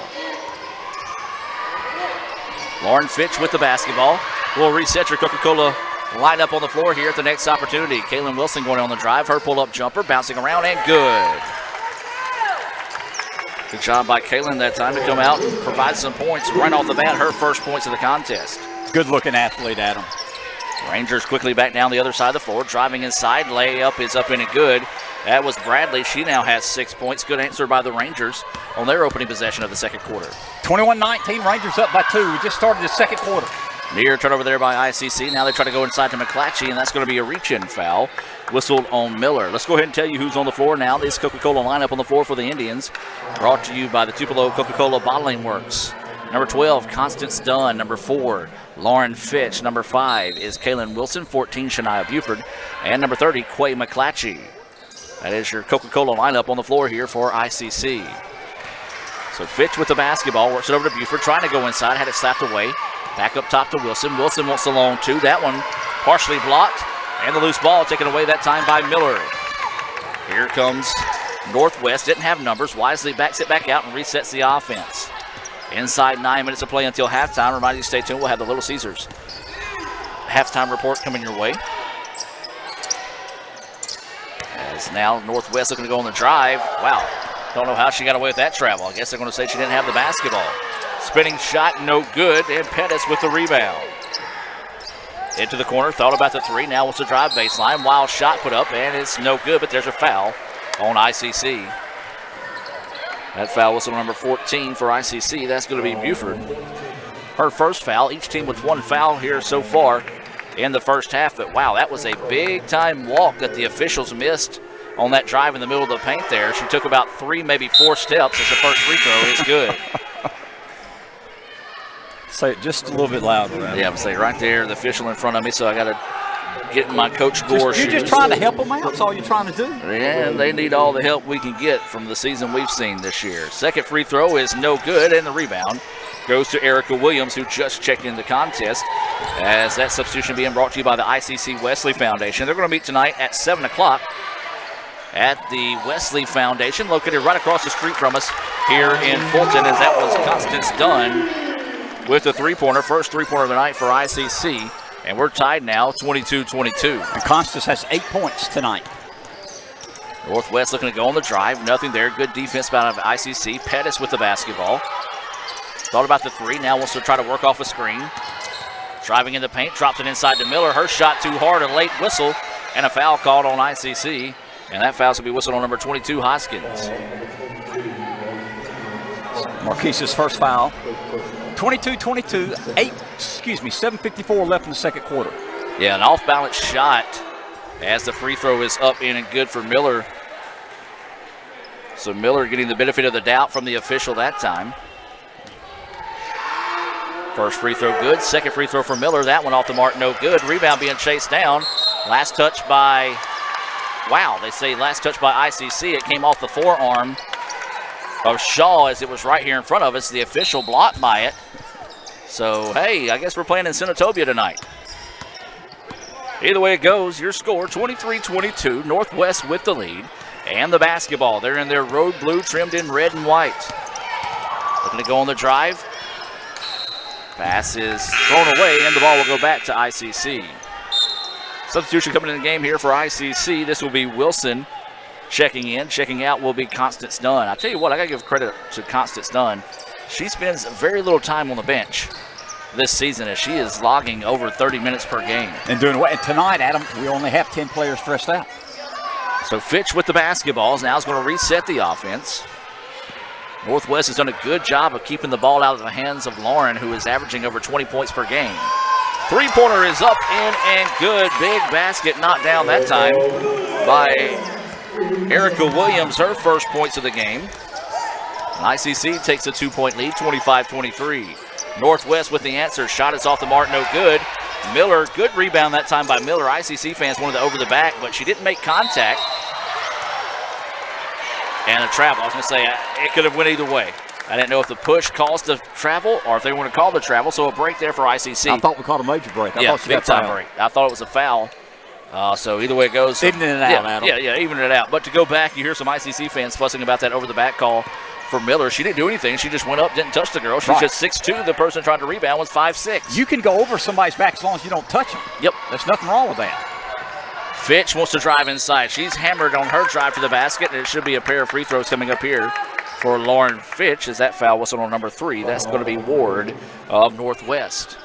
Lauren Fitch with the basketball. We'll reset your Coca-Cola lineup on the floor here at the next opportunity. Kaylin Wilson going on the drive. Her pull-up jumper bouncing around and good. Good job by Kaylin that time to come out and provide some points right off the bat. Her first points of the contest. Good-looking athlete, Adam. Rangers quickly back down the other side of the floor, driving inside. Layup is up in it good. That was Bradley. She now has 6 points. Good answer by the Rangers on their opening possession of the second quarter. 21-19, Rangers up by 2. We just started the second quarter. Near turnover there by ICC. Now they try to go inside to McClatchy, and that's going to be a reach-in foul. Whistled on Miller. Let's go ahead and tell you who's on the floor now. This Coca-Cola lineup on the floor for the Indians. Brought to you by the Tupelo Coca-Cola Bottling Works. Number 12, Constance Dunn. Number 4, Lauren Fitch. Number 5 is Kaylin Wilson. 14, Shania Buford. And number 30, Quay McClatchy. That is your Coca-Cola lineup on the floor here for ICC. So Fitch with the basketball. Works it over to Buford. Trying to go inside. Had it slapped away. Back up top to Wilson. Wilson wants the long 2. That one partially blocked. And the loose ball taken away that time by Miller. Here comes Northwest. Didn't have numbers. Wisely backs it back out and resets the offense. Inside 9 minutes of play until halftime. Remind you to stay tuned. We'll have the Little Caesars halftime report coming your way. As now Northwest looking to go on the drive. Wow. Don't know how she got away with that travel. I guess they're going to say she didn't have the basketball. Spinning shot, no good. And Pettis with the rebound. Into the corner. Thought about the 3. Now wants to drive baseline. Wild shot put up. And it's no good. But there's a foul on ICC. That foul whistle number 14 for ICC. That's going to be Buford. Her first foul. Each team with 1 foul here so far in the first half. But wow, that was a big-time walk that the officials missed on that drive in the middle of the paint there. She took about 3, maybe 4 steps as the first free throw is good. Say it just a little bit louder. Right? Yeah, I'm saying right there, the official in front of me, so I got to get in my Coach Gore shoes. You're just trying to help them out. That's all you're trying to do. And they need all the help we can get from the season we've seen this year. Second free throw is no good, and the rebound goes to Erica Williams, who just checked in the contest. As that substitution being brought to you by the ICC Wesley Foundation. They're going to meet tonight at 7 o'clock at the Wesley Foundation, located right across the street from us here in Fulton, as that was Constance Dunn with the three-pointer, first three-pointer of the night for ICC. And we're tied now, 22-22. And Constance has 8 points tonight. Northwest looking to go on the drive. Nothing there. Good defense out of ICC. Pettis with the basketball. Thought about the three. Now wants to try to work off a screen. Driving in the paint. Drops it inside to Miller. Her shot too hard. A late whistle. And a foul called on ICC. And that foul's going to be whistled on number 22, Hoskins. Marquise's first foul. 22-22. 7:54 left in the second quarter. Yeah, an off-balance shot as the free throw is up in and good for Miller. So Miller getting the benefit of the doubt from the official that time. First free throw good. Second free throw for Miller. That one off the mark, no good. Rebound being chased down. Last touch by, they say last touch by ICC. It came off the forearm of Shaw as it was right here in front of us. The official blocked by it. So, hey, I guess we're playing in Senatobia tonight. Either way it goes, your score 23-22. Northwest with the lead. And the basketball. They're in their road blue trimmed in red and white. Looking to go on the drive. Pass is thrown away, and the ball will go back to ICC. Substitution coming in the game here for ICC. This will be Wilson checking in. Checking out will be Constance Dunn. I tell you what, I got to give credit to Constance Dunn. She spends very little time on the bench this season as she is logging over 30 minutes per game. And doing what? And tonight, Adam, we only have 10 players stressed out. So Fitch with the basketballs. Now is going to reset the offense. Northwest has done a good job of keeping the ball out of the hands of Lauren, who is averaging over 20 points per game. Three-pointer is up, in, and good. Big basket knocked down that time by Erica Williams, her first points of the game. And ICC takes a 2-point lead, 25-23. Northwest with the answer. Shot is off the mark, no good. Miller, good rebound that time by Miller. ICC fans wanted to over the back, but she didn't make contact. And a travel. I was going to say, it could have went either way. I didn't know if the push caused the travel or if they want to call the travel. So a break there for ICC. I thought we called a major break. Big time break. I thought it was a foul. So either way it goes. Even it out, Adam. Yeah, even it out. But to go back, you hear some ICC fans fussing about that over-the-back call for Miller. She didn't do anything. She just went up, didn't touch the girl. She's just 6'2". The person trying to rebound was 5'6". You can go over somebody's back as long as you don't touch them. Yep. There's nothing wrong with that. Fitch wants to drive inside. She's hammered on her drive to the basket, and it should be a pair of free throws coming up here for Lauren Fitch as that foul whistle on number 3. That's going to be Ward of Northwest.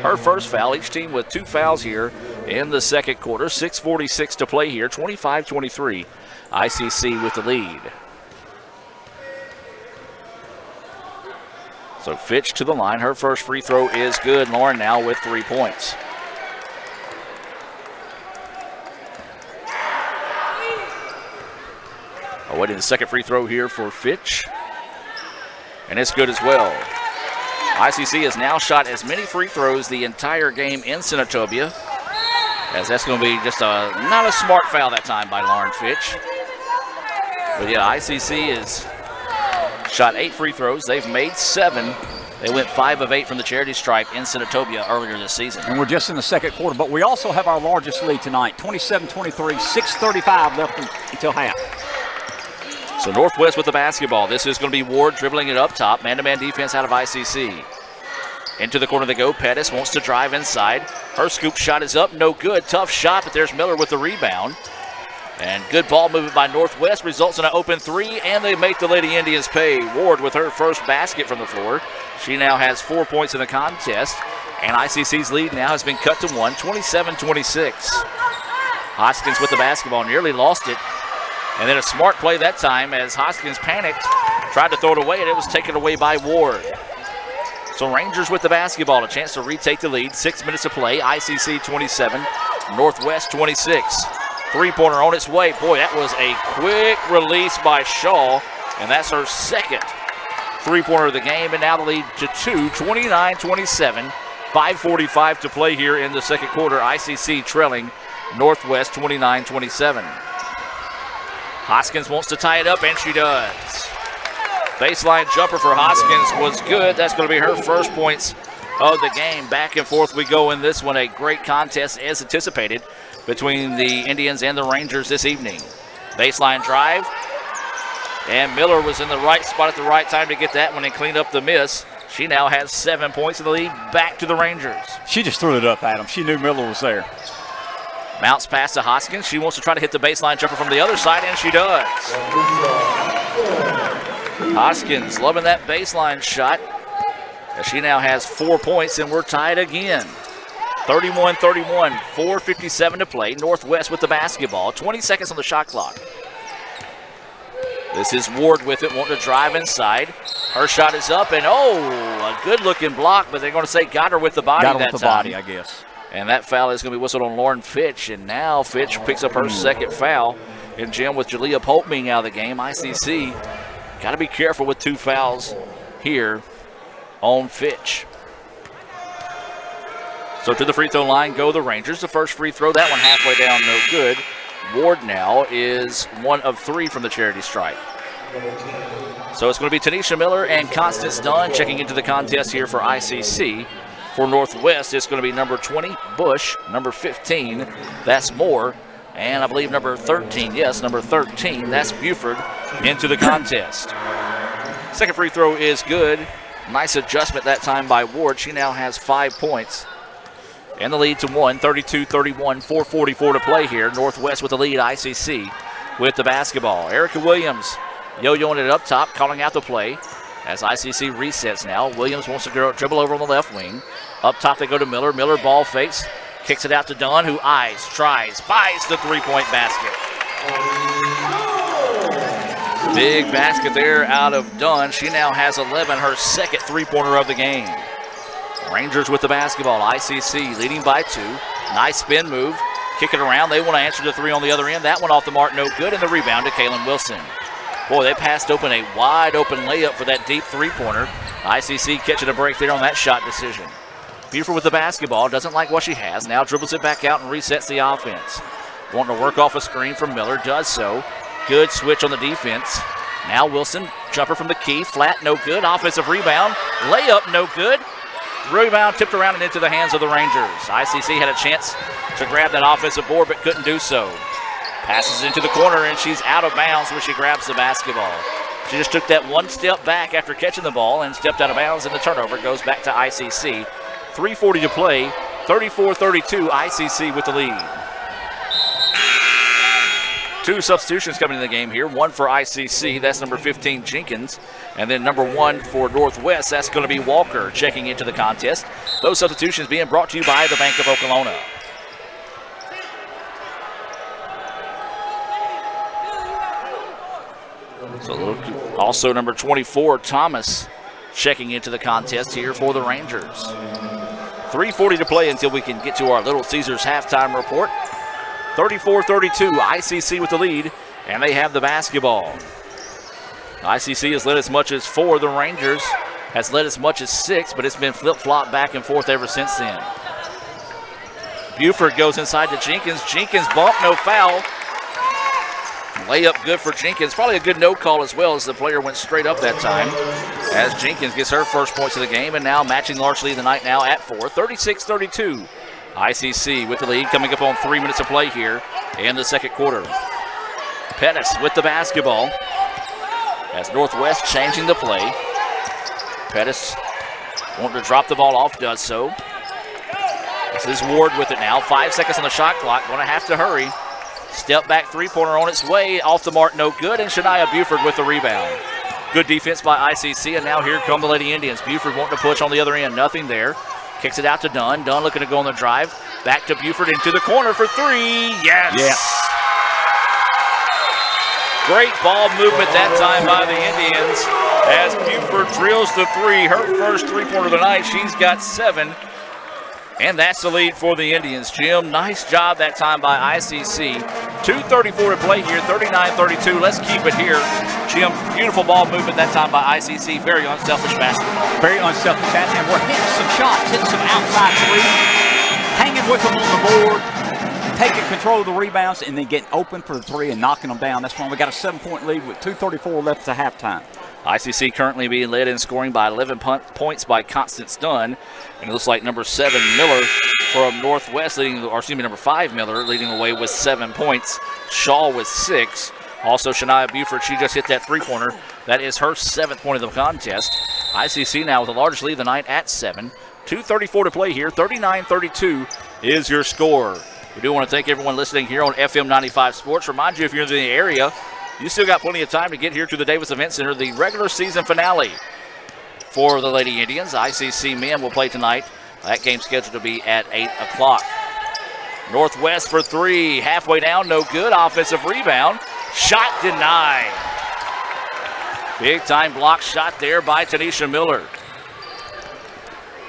Her first foul, each team with 2 fouls here in the second quarter. 6:46 to play here, 25-23. ICC with the lead. So Fitch to the line. Her first free throw is good. Lauren now with 3 points. Awaiting the second free throw here for Fitch. And it's good as well. ICC has now shot as many free throws the entire game in Senatobia, as that's going to be just not a smart foul that time by Lauren Fitch. But yeah, ICC has shot 8 free throws. They've made 7. They went 5 of 8 from the charity stripe in Senatobia earlier this season. And we're just in the second quarter, but we also have our largest lead tonight, 27-23, 6:35 left until half. So Northwest with the basketball. This is going to be Ward dribbling it up top. Man-to-man defense out of ICC. Into the corner they go. Pettis wants to drive inside. Her scoop shot is up. No good. Tough shot, but there's Miller with the rebound. And good ball movement by Northwest results in an open 3, and they make the Lady Indians pay. Ward with her first basket from the floor. She now has 4 points in the contest, and ICC's lead now has been cut to 1, 27-26. Hoskins with the basketball, nearly lost it. And then a smart play that time as Hoskins panicked, tried to throw it away, and it was taken away by Ward. So Rangers with the basketball, a chance to retake the lead. 6 minutes to play. ICC 27, Northwest 26. Three-pointer on its way. Boy, that was a quick release by Shaw, and that's her second three-pointer of the game, and now the lead to 2, 29-27. 5:45 to play here in the second quarter. ICC trailing Northwest 29-27. Hoskins wants to tie it up, and she does. Baseline jumper for Hoskins was good. That's going to be her first points of the game. Back and forth we go in this one. A great contest as anticipated between the Indians and the Rangers this evening. Baseline drive. And Miller was in the right spot at the right time to get that one and clean up the miss. She now has 7 points in the lead. Back to the Rangers. She just threw it up at him. She knew Miller was there. Mounts pass to Hoskins. She wants to try to hit the baseline jumper from the other side, and she does. Hoskins loving that baseline shot. As she now has 4 points, and we're tied again. 31-31, 4:57 to play. Northwest with the basketball. 20 seconds on the shot clock. This is Ward with it, wanting to drive inside. Her shot is up, and a good-looking block, but they're going to say got her with the body that time. Got her with the body, I guess. And that foul is going to be whistled on Lauren Fitch, and now Fitch picks up her second foul. And Jim, with Jalea Pope being out of the game, ICC got to be careful with 2 fouls here on Fitch. So to the free throw line go the Rangers. The first free throw, that one halfway down, no good. Ward now is 1 of 3 from the charity stripe. So it's going to be Tanisha Miller and Constance Dunn checking into the contest here for ICC. For Northwest, it's going to be number 20, Bush, number 15, that's Moore, and I believe number 13, number 13, that's Buford into the contest. Second free throw is good. Nice adjustment that time by Ward. She now has 5 points. And the lead to 1, 32-31, 4:44 to play here. Northwest with the lead, ICC with the basketball. Erica Williams yo-yoing it up top, calling out the play as ICC resets now. Williams wants to dribble over on the left wing. Up top they go to Miller. Miller ball fakes, kicks it out to Dunn, who tries, buys the three-point basket. Big basket there out of Dunn. She now has 11, her second three-pointer of the game. Rangers with the basketball. ICC leading by 2. Nice spin move. Kick it around. They want to answer the 3 on the other end. That one off the mark, no good. And the rebound to Kaylin Wilson. Boy, they passed open a wide open layup for that deep three-pointer. ICC catching a break there on that shot decision. Buford with the basketball. Doesn't like what she has. Now dribbles it back out and resets the offense. Wanting to work off a screen from Miller. Does so. Good switch on the defense. Now Wilson. Jumper from the key. Flat, no good. Offensive rebound. Layup, no good. Rebound tipped around and into the hands of the Rangers. ICC had a chance to grab that offensive board but couldn't do so. Passes into the corner and she's out of bounds when she grabs the basketball. She just took that one step back after catching the ball and stepped out of bounds, and the turnover goes back to ICC. 3:40 to play, 34-32, ICC with the lead. 2 substitutions coming in the game here. 1 for ICC, that's number 15, Jenkins. And then number 1 for Northwest, that's going to be Walker checking into the contest. Those substitutions being brought to you by the Bank of Okolona. So also number 24, Thomas, checking into the contest here for the Rangers. 3:40 to play until we can get to our Little Caesars halftime report. 34-32, ICC with the lead, and they have the basketball. ICC has led as much as 4. The Rangers has led as much as 6, but it's been flip-flop back and forth ever since then. Buford goes inside to Jenkins. Jenkins bump, no foul. Layup good for Jenkins. Probably a good no call as well, as the player went straight up that time. As Jenkins gets her first points of the game, and now matching largely the night now at 4. 36-32. ICC with the lead, coming up on 3 minutes of play here in the second quarter. Pettis with the basketball as Northwest changing the play. Pettis wanting to drop the ball off, does so. This is Ward with it now. 5 seconds on the shot clock, going to have to hurry. Step back three-pointer on its way, off the mark, no good, and Shania Buford with the rebound. Good defense by ICC, and now here come the Lady Indians. Buford wanting to push on the other end, nothing there. Kicks it out to Dunn. Dunn looking to go on the drive. Back to Buford into the corner for 3. Yes! Great ball movement that time by the Indians as Buford drills the 3. Her first three-pointer of the night. She's got 7. And that's the lead for the Indians. Jim, nice job that time by ICC. 2:34 to play here, 39-32. Let's keep it here. Jim, beautiful ball movement that time by ICC. Very unselfish basketball. Very unselfish basketball. And we're hitting some shots, hitting some outside threes, hanging with them on the board, taking control of the rebounds, and then getting open for the 3 and knocking them down. That's why we got a 7-point lead with 2:34 left to halftime. ICC currently being led in scoring by 11 points by Constance Dunn. And it looks like number 7, Miller from Northwest, number 5, Miller, leading away with 7 points. Shaw with 6. Also, Shania Buford, she just hit that three-pointer. That is her 7th point of the contest. ICC now with the largest lead of the night at 7. 2:34 to play here. 39-32 is your score. We do want to thank everyone listening here on FM 95 Sports. Remind you, if you're in the area, you still got plenty of time to get here to the Davis Event Center, the regular season finale for the Lady Indians. ICC men will play tonight. That game's scheduled to be at 8 o'clock. Northwest for 3. Halfway down, no good. Offensive rebound. Shot denied. Big time block shot there by Tanisha Miller.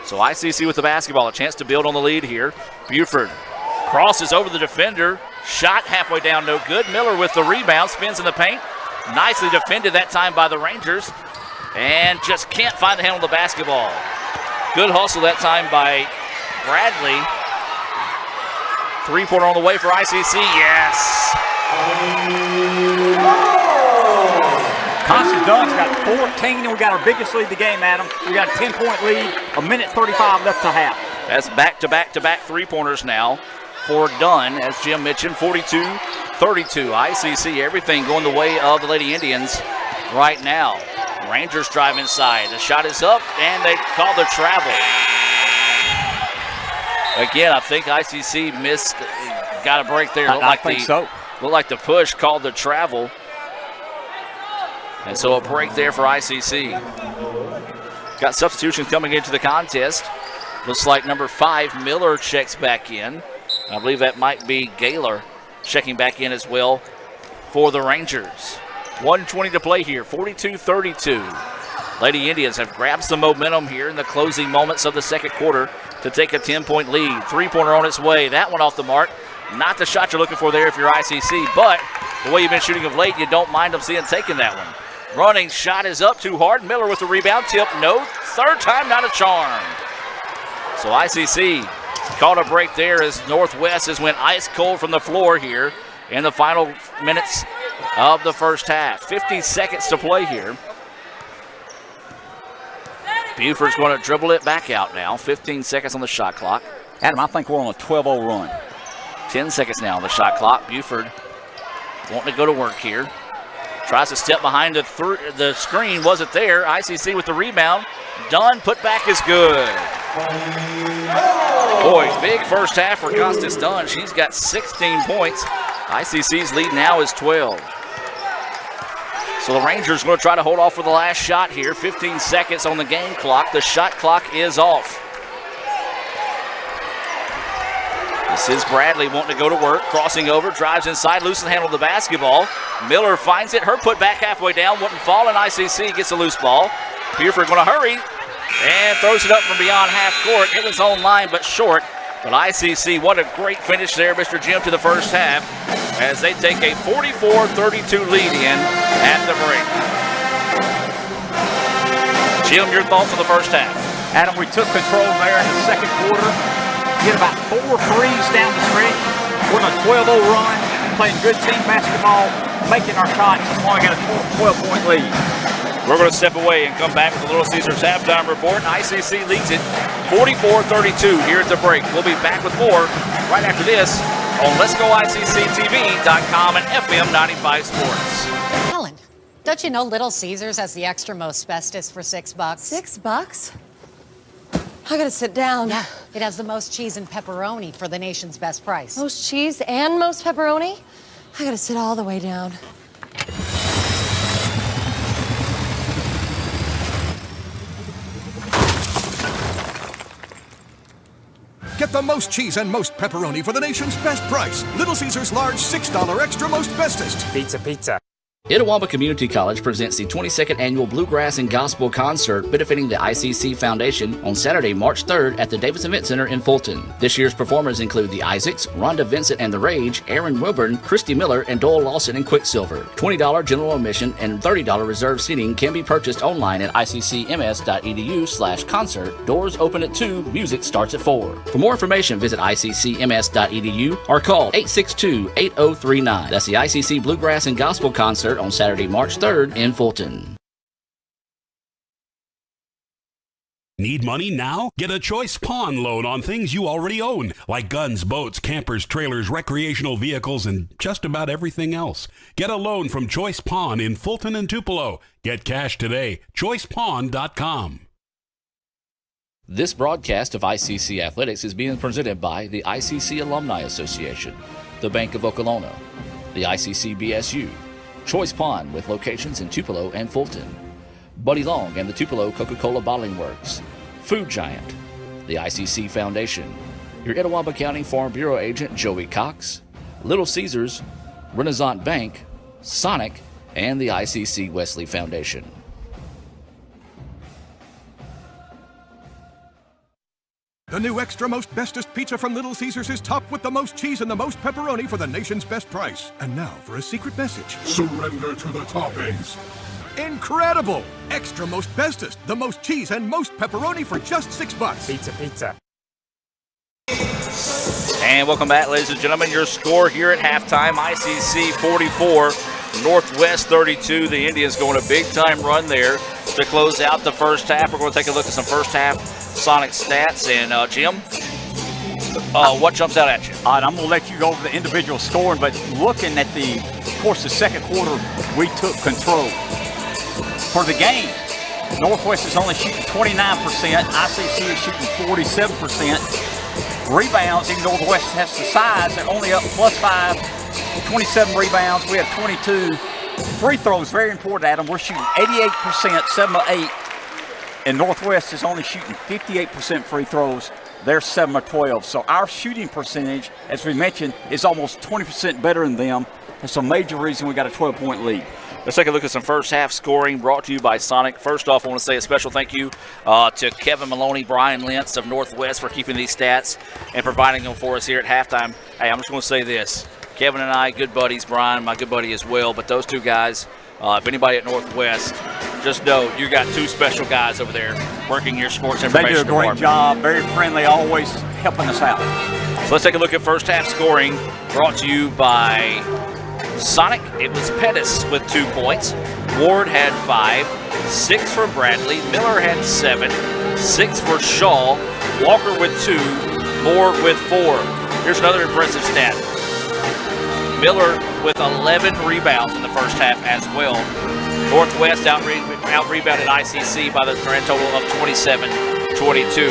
So ICC with the basketball, a chance to build on the lead here. Buford crosses over the defender. Shot halfway down, no good. Miller with the rebound, spins in the paint. Nicely defended that time by the Rangers. And just can't find the handle of the basketball. Good hustle that time by Bradley. Three-pointer on the way for ICC, yes. Constance Dunn's got 14, and we got our biggest lead of the game, Adam. We got a 10-point lead, a minute 35 left to half. That's back-to-back-to-back three-pointers now for Dunn, as Jim mentioned, 42-32. ICC, everything going the way of the Lady Indians right now. Rangers drive inside. The shot is up, and they call the travel. Again, I think ICC missed, got a break there. I think so. Looked like the push called the travel. And so a break there for ICC. Got substitutions coming into the contest. Looks like number 5, Miller, checks back in. I believe that might be Gaylor checking back in as well for the Rangers. 1:20 to play here, 42-32. Lady Indians have grabbed some momentum here in the closing moments of the second quarter to take a 10-point lead. Three-pointer on its way. That one off the mark. Not the shot you're looking for there if you're ICC, but the way you've been shooting of late, you don't mind them seeing taking that one. Running shot is up too hard. Miller with the rebound tip. No. Third time, not a charm. So ICC caught a break there as Northwest has went ice cold from the floor here in the final minutes of the first half. 50 seconds to play here. Buford's going to dribble it back out now. 15 seconds on the shot clock. Adam, I think we're on a 12-0 run. 10 seconds now on the shot clock. Buford wanting to go to work here. Tries to step behind the screen. Wasn't there. ICC with the rebound. Dunn, put back is good. Boy, big first half for Constance Dunn. She's got 16 points. ICC's lead now is 12. So the Rangers going to try to hold off for the last shot here. 15 seconds on the game clock. The shot clock is off. This is Bradley wanting to go to work. Crossing over, drives inside, loose and handle the basketball. Miller finds it. Her put back halfway down. Wouldn't fall, and ICC gets a loose ball. Buford going to hurry and throws it up from beyond half court. It was on line, but short. But ICC, what a great finish there, Mr. Jim, to the first half as they take a 44-32 lead in at the break. Jim, your thoughts on the first half? Adam, we took control there in the second quarter. Get about 4 threes down the stretch. We're on a 12-0 run, playing good team basketball, making our shots. Only got a 12-point lead. We're going to step away and come back with the Little Caesars halftime report. ICC leads it 44-32 here at the break. We'll be back with more right after this on Let'sGoICCTV.com and FM 95 Sports. Helen, don't you know Little Caesars has the extra most bestest for $6? $6? I gotta sit down. Yeah, it has the most cheese and pepperoni for the nation's best price. Most cheese and most pepperoni? I gotta sit all the way down. Get the most cheese and most pepperoni for the nation's best price. Little Caesars large $6 extra most bestest. Pizza. Itawamba Community College presents the 22nd Annual Bluegrass and Gospel Concert benefiting the ICC Foundation on Saturday, March 3rd at the Davis Event Center in Fulton. This year's performers include the Isaacs, Rhonda Vincent and the Rage, Aaron Wilburn, Christy Miller, and Doyle Lawson and Quicksilver. $20 general admission and $30 reserved seating can be purchased online at iccms.edu/concert. Doors open at 2, music starts at 4. For more information, visit iccms.edu or call 862-8039. That's the ICC Bluegrass and Gospel Concert on Saturday, March 3rd in Fulton. Need money now? Get a Choice Pawn loan on things you already own, like guns, boats, campers, trailers, recreational vehicles, and just about everything else. Get a loan from Choice Pawn in Fulton and Tupelo. Get cash today. ChoicePawn.com. This broadcast of ICC Athletics is being presented by the ICC Alumni Association, the Bank of Okolona, the ICC BSU, Choice Pawn with locations in Tupelo and Fulton, Buddy Long and the Tupelo Coca-Cola Bottling Works, Food Giant, the ICC Foundation, your Etowah County Farm Bureau agent Joey Cox, Little Caesars, Renaissance Bank, Sonic, and the ICC Wesley Foundation. The new extra most bestest pizza from Little Caesars is topped with the most cheese and the most pepperoni for the nation's best price. And now for a secret message. Surrender to the toppings. Incredible! Extra most bestest, the most cheese and most pepperoni for just $6. Pizza. And welcome back, ladies and gentlemen. Your score here at halftime, ICC 44, Northwest 32. The Indians going a big-time run there to close out the first half. We're going to take a look at some first-half Sonic stats. And, Jim, what jumps out at you? All right, I'm going to let you go over the individual scoring, but looking at the second quarter, we took control. For the game, Northwest is only shooting 29%. ICC is shooting 47%. Rebounds, even though Northwest has the size, they're only up +5, 27 rebounds. We have 22. Free throws, very important, Adam. We're shooting 88%, 7 of 8. And Northwest is only shooting 58% free throws. They're 7 of 12. So our shooting percentage, as we mentioned, is almost 20% better than them. That's a major reason we got a 12-point lead. Let's take a look at some first half scoring brought to you by Sonic. First off, I want to say a special thank you to Kevin Maloney, Brian Lentz of Northwest for keeping these stats and providing them for us here at halftime. Hey, I'm just going to say this. Kevin and I, good buddies. Brian, my good buddy as well. But those two guys, if anybody at Northwest, just know you got two special guys over there working your sports information department. They do a great job, very friendly, always helping us out. So let's take a look at first half scoring brought to you by Sonic. It was Pettis with 2 points. Ward had 5, 6 for Bradley. Miller had 7, 6 for Shaw. Walker with 2, Moore with 4. Here's another impressive stat. Miller with 11 rebounds in the first half as well. Northwest out-rebounded ICC by the grand total of 27-22.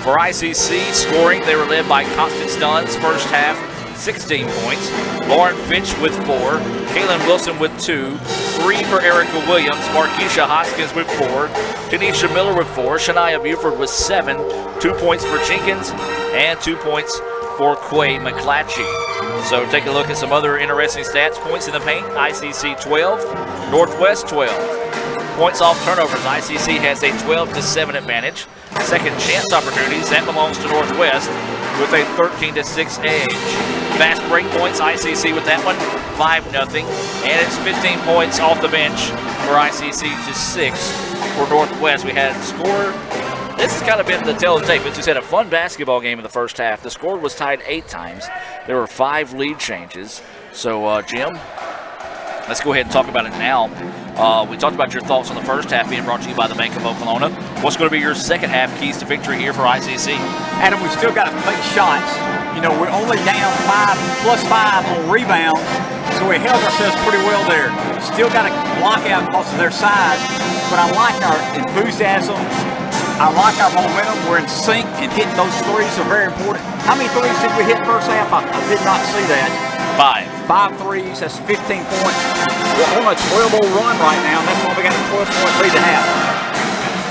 For ICC scoring, they were led by Constance Dunn's first half, 16 points. Lauren Finch with 4. Kaylin Wilson with 2. 3 for Erica Williams. Markeisha Hoskins with 4. Tanisha Miller with 4. Shania Buford with 7. 2 points for Jenkins and 2 points for Quay McClatchy. So take a look at some other interesting stats. Points in the paint, ICC 12, Northwest 12. Points off turnovers, ICC has a 12-7 advantage. Second chance opportunities, that belongs to Northwest with a 13-6 edge. Fast break points, ICC with that one, 5-0. And it's 15 points off the bench for ICC to 6 for Northwest. We had score. This has kind of been the tale of the tape. We just had a fun basketball game in the first half. The score was tied 8 times. There were 5 lead changes. So, Jim, let's go ahead and talk about it now. We talked about your thoughts on the first half being brought to you by the Bank of Okolona. What's going to be your second half keys to victory here for ICC? Adam, we still got to make shots. You know, we're only down 5+5 on rebound, so we held ourselves pretty well there. Still got to block out because of their size, but I like our enthusiasm. I like our momentum. We're in sync, and hitting those threes are very important. How many threes did we hit first half? I did not see that. 5 threes, that's 15 points. We're on a 12-0 run right now, and that's why we got a 12-point lead to half.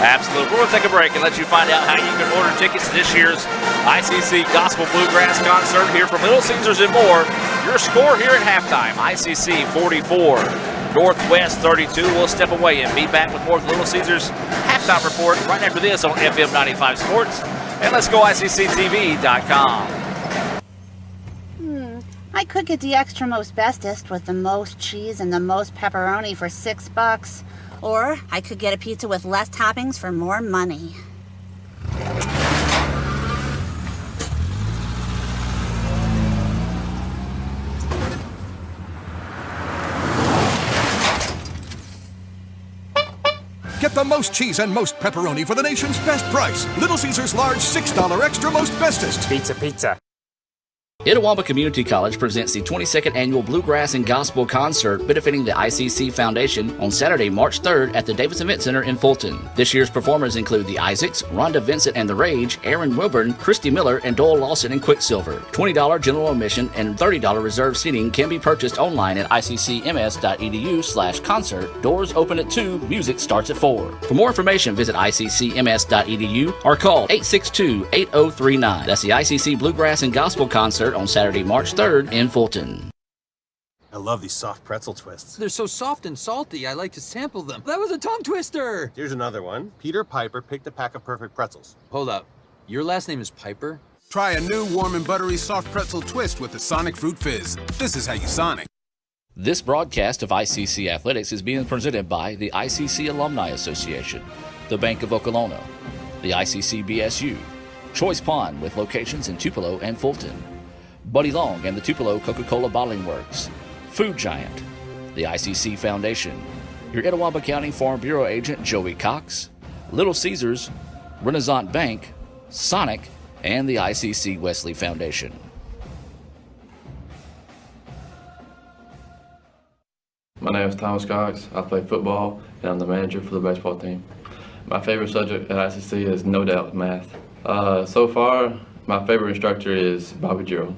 Absolutely. We're going to take a break and let you find out how you can order tickets to this year's ICC Gospel Bluegrass concert here from Little Caesars and more. Your score here at halftime, ICC 44, Northwest 32. We'll step away and be back with more of the Little Caesars halftime report right after this on FM 95 Sports. And let's go ICCTV.com. I could get the extra most bestest with the most cheese and the most pepperoni for $6. Or I could get a pizza with less toppings for more money. Get the most cheese and most pepperoni for the nation's best price. Little Caesars large $6 extra most bestest. Pizza. Itawamba Community College presents the 22nd Annual Bluegrass and Gospel Concert benefiting the ICC Foundation on Saturday, March 3rd at the Davis Event Center in Fulton. This year's performers include the Isaacs, Rhonda Vincent and the Rage, Aaron Wilburn, Christy Miller, and Doyle Lawson and Quicksilver. $20 general admission and $30 reserved seating can be purchased online at iccms.edu/concert. Doors open at 2, music starts at 4. For more information, visit iccms.edu or call 862-8039. That's the ICC Bluegrass and Gospel Concert on Saturday, March 3rd in Fulton. I love these soft pretzel twists. They're so soft and salty, I like to sample them. That was a tongue twister! Here's another one. Peter Piper picked a pack of perfect pretzels. Hold up. Your last name is Piper? Try a new warm and buttery soft pretzel twist with the Sonic Fruit Fizz. This is how you Sonic. This broadcast of ICC Athletics is being presented by the ICC Alumni Association, the Bank of Okolona, the ICC BSU, Choice Pond with locations in Tupelo and Fulton, Buddy Long and the Tupelo Coca-Cola Bottling Works, Food Giant, the ICC Foundation, your Itawamba County Farm Bureau agent Joey Cox, Little Caesars, Renaissance Bank, Sonic, and the ICC Wesley Foundation. My name is Thomas Cox. I play football and I'm the manager for the baseball team. My favorite subject at ICC is no doubt math. So far, my favorite instructor is Bobby Gerald.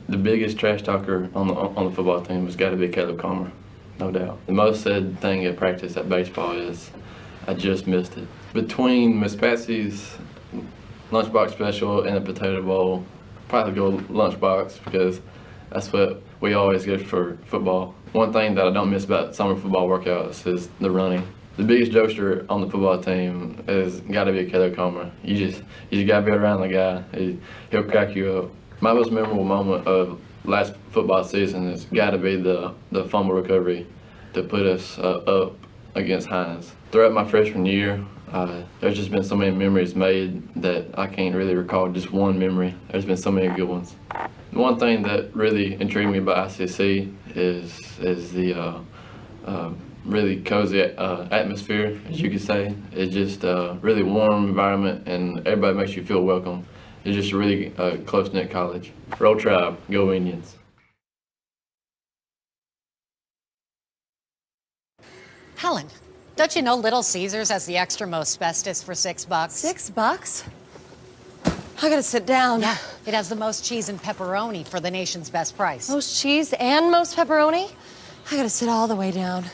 The biggest trash talker on the football team has got to be Caleb Comer, no doubt. The most said thing at practice at baseball is, I just missed it. Between Miss Patsy's lunchbox special and the potato bowl, probably go lunchbox because that's what we always get for football. One thing that I don't miss about summer football workouts is the running. The biggest jokester on the football team has got to be Caleb Comer. You just got to be around the guy. He'll crack you up. My most memorable moment of last football season has got to be the fumble recovery to put us up against Hines. Throughout my freshman year, there's just been so many memories made that I can't really recall just one memory. There's been so many good ones. One thing that really intrigued me about ICC is the really cozy atmosphere, as you could say. It's just a really warm environment and everybody makes you feel welcome. It's just a really close-knit college. Roll Tribe, go Indians. Helen, don't you know Little Caesars has the extra most bestest for $6? $6? I gotta sit down. Yeah, it has the most cheese and pepperoni for the nation's best price. Most cheese and most pepperoni? I gotta sit all the way down.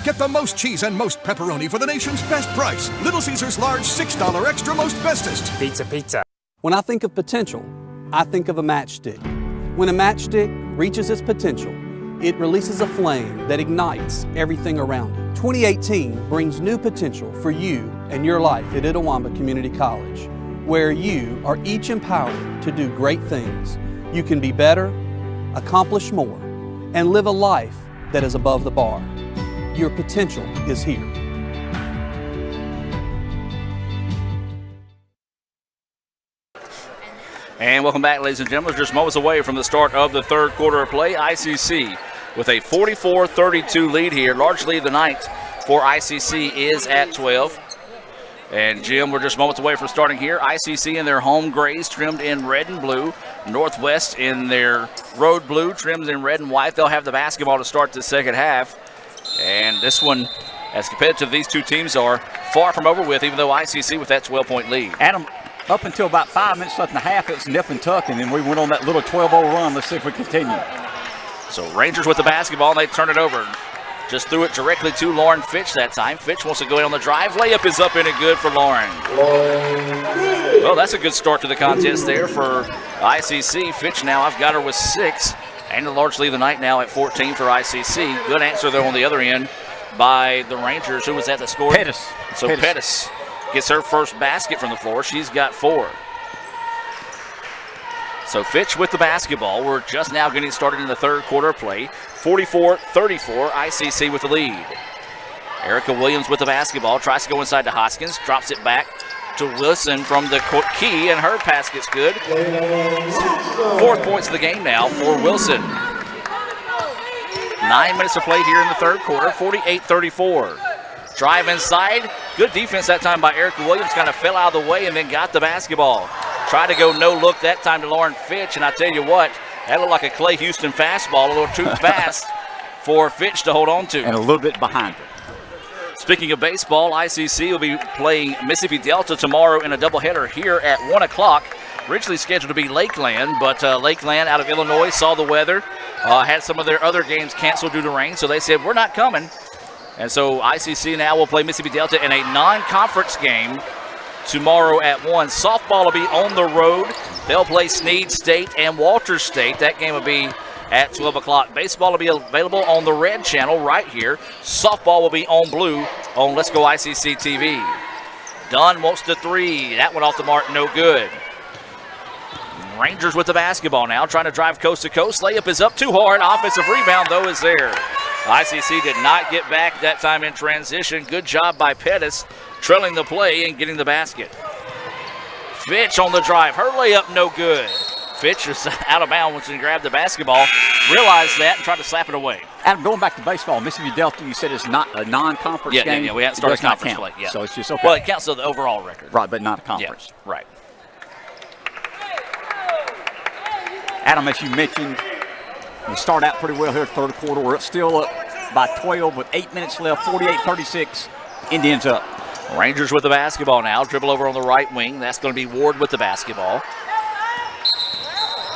Get the most cheese and most pepperoni for the nation's best price. Little Caesars large $6 extra most bestest. Pizza. When I think of potential, I think of a matchstick. When a matchstick reaches its potential, it releases a flame that ignites everything around it. 2018 brings new potential for you and your life at Itawamba Community College, where you are each empowered to do great things. You can be better, accomplish more, and live a life that is above the bar. Your potential is here. And welcome back, ladies and gentlemen. Just moments away from the start of the third quarter of play. ICC with a 44-32 lead here. Largely the night for ICC is at 12. And Jim, we're just moments away from starting here. ICC in their home grays trimmed in red and blue. Northwest in their road blue trimmed in red and white. They'll have the basketball to start the second half. And this one, as competitive these two teams are, far from over with, even though ICC with that 12-point lead. Adam, up until about 5 minutes left in the half, it was nip and tuck, and then we went on that little 12-0 run. Let's see if we continue. So Rangers with the basketball, and they turn it over. Just threw it directly to Lauren Fitch that time. Fitch wants to go in on the drive. Layup is up and it good for Lauren. Well, that's a good start to the contest there for ICC. Fitch now, I've got her with 6. And largely the night now at 14 for ICC. Good answer, though, on the other end by the Rangers. Who was at the score? Pettis. So Pettis gets her first basket from the floor. She's got 4. So Fitch with the basketball. We're just now getting started in the third quarter of play. 44-34, ICC with the lead. Erica Williams with the basketball. Tries to go inside to Hoskins. Drops it back to Wilson from the key, and her basket's good. 4th points of the game now for Wilson. 9 minutes to play here in the third quarter, 48-34. Drive inside. Good defense that time by Erica Williams. Kind of fell out of the way and then got the basketball. Tried to go no look that time to Lauren Fitch, and I tell you what, that looked like a Clay Houston fastball, a little too fast for Fitch to hold on to. And a little bit behind her. Speaking of baseball, ICC will be playing Mississippi Delta tomorrow in a doubleheader here at 1 o'clock. Originally scheduled to be Lakeland, but Lakeland out of Illinois saw the weather, had some of their other games canceled due to rain, so they said, we're not coming. And so ICC now will play Mississippi Delta in a non-conference game tomorrow at 1. Softball will be on the road. They'll play Snead State and Walters State. That game will be at 12 o'clock. Baseball will be available on the red channel right here. Softball will be on blue on Let's Go ICC TV. Dunn wants the three. That one off the mark, no good. Rangers with the basketball now, trying to drive coast to coast. Layup is up too hard. Offensive rebound, though, is there. ICC did not get back that time in transition. Good job by Pettis, trailing the play and getting the basket. Fitch on the drive. Her layup, no good. Fitch is out of bounds when she grabbed the basketball. Realized that and tried to slap it away. Adam, going back to baseball, Mississippi Delta, you said it's not a non-conference game? Yeah, we haven't started conference play. Yeah. So it's just okay. Well, it counts as the overall record. Right, but not a conference. Yeah, right. Adam, as you mentioned, we start out pretty well here third quarter. We're still up by 12 with 8 minutes left, 48-36. Indians up. Rangers with the basketball now. Dribble over on the right wing. That's going to be Ward with the basketball.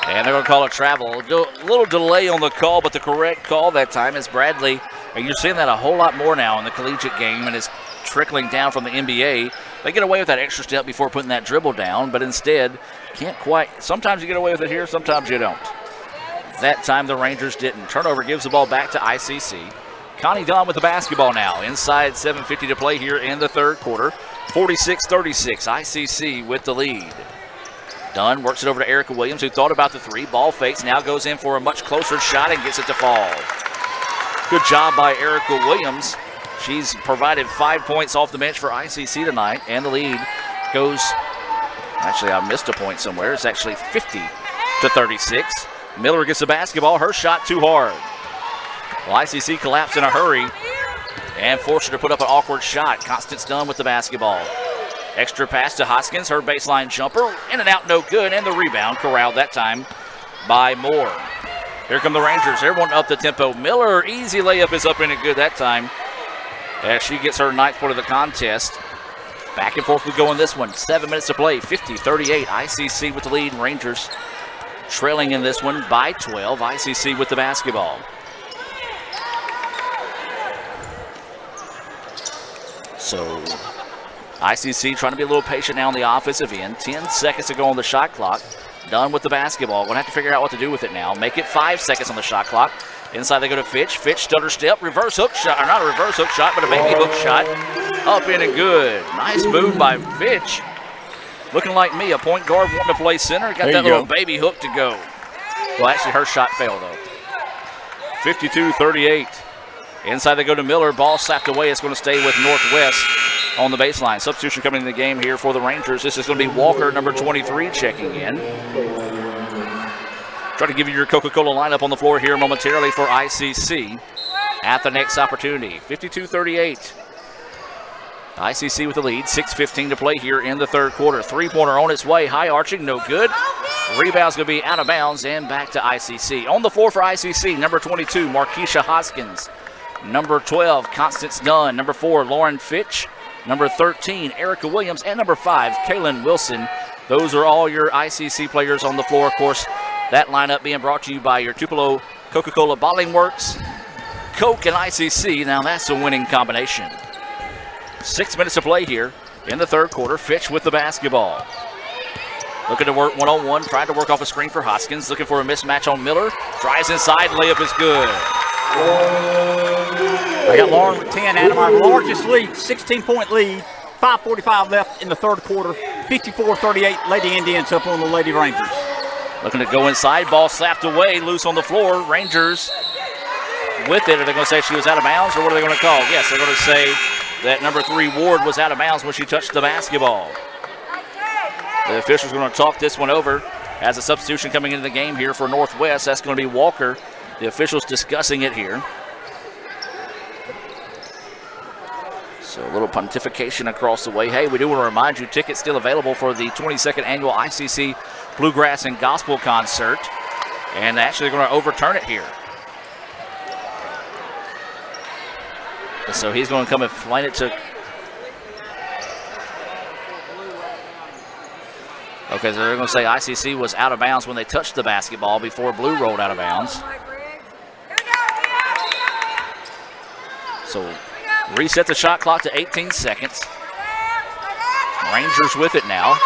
And they're going to call it travel. A little delay on the call, but the correct call that time is Bradley. And you're seeing that a whole lot more now in the collegiate game, and it's trickling down from the NBA. They get away with that extra step before putting that dribble down, but instead can't quite. Sometimes you get away with it here, sometimes you don't. That time the Rangers didn't. Turnover gives the ball back to ICC. Connie Dunn with the basketball now. Inside 7:50 to play here in the third quarter. 46-36, ICC with the lead. Dunn works it over to Erica Williams, who thought about the three. Ball fakes, now goes in for a much closer shot and gets it to fall. Good job by Erica Williams. She's provided 5 points off the bench for ICC tonight, and the lead goes, actually I missed a point somewhere. It's actually 50-36. Miller gets the basketball. Her shot too hard. Well, ICC collapsed in a hurry and forced her to put up an awkward shot. Constance Dunn with the basketball. Extra pass to Hoskins. Her baseline jumper. In and out, no good. And the rebound corralled that time by Moore. Here come the Rangers. Everyone up the tempo. Miller, easy layup is up and good that time as she gets her ninth point of the contest. Back and forth we go in this one. 7 minutes to play. 50-38. ICC with the lead. Rangers trailing in this one by 12. ICC with the basketball. So ICC trying to be a little patient now on the offensive end. 10 seconds to go on the shot clock. Dunn with the basketball. Going to have to figure out what to do with it now. Make it 5 seconds on the shot clock. Inside they go to Fitch. Fitch stutter step. Reverse hook shot. Or not a reverse hook shot, but a baby hook shot. Up in and good. Nice move by Fitch. Looking like me, a point guard wanting to play center. Got that little baby hook to go. Well, actually, her shot failed, though. 52-38. Inside they go to Miller. Ball slapped away. It's going to stay with Northwest on the baseline. Substitution coming in the game here for the Rangers. This is going to be Walker, number 23, checking in. Try to give you your Coca-Cola lineup on the floor here momentarily for ICC at the next opportunity. 52-38. ICC with the lead. 6:15 to play here in the third quarter. Three-pointer on its way. High arching, no good. Rebound's going to be out of bounds and back to ICC. On the floor for ICC, number 22, Markeisha Hoskins. Number 12, Constance Dunn. Number 4, Lauren Fitch. Number 13, Erica Williams. And number 5, Kaylin Wilson. Those are all your ICC players on the floor. Of course, that lineup being brought to you by your Tupelo Coca-Cola Bottling Works, Coke, and ICC. Now that's a winning combination. 6 minutes to play here in the third quarter. Fitch with the basketball. Looking to work one-on-one. Trying to work off a screen for Hoskins. Looking for a mismatch on Miller. Drives inside. Layup is good. I got Lauren with 10. Adam, our largest lead. 16-point lead. 5:45 left in the third quarter. 54-38. Lady Indians up on the Lady Rangers. Looking to go inside. Ball slapped away. Loose on the floor. Rangers with it. Are they going to say she was out of bounds, or what are they going to call? Yes, they're going to say that number 3, Ward, was out of bounds when she touched the basketball. The official's going to talk this one over. has a substitution coming into the game here for Northwest. That's going to be Walker. The officials discussing it here. So a little pontification across the way. Hey, we do want to remind you, tickets still available for the 22nd annual ICC Bluegrass and Gospel Concert. And actually they're going to overturn it here. So he's going to come and flight it to... Okay, so they're going to say ICC was out of bounds when they touched the basketball before Blue rolled out of bounds. So reset the shot clock to 18 seconds. Rangers with it now.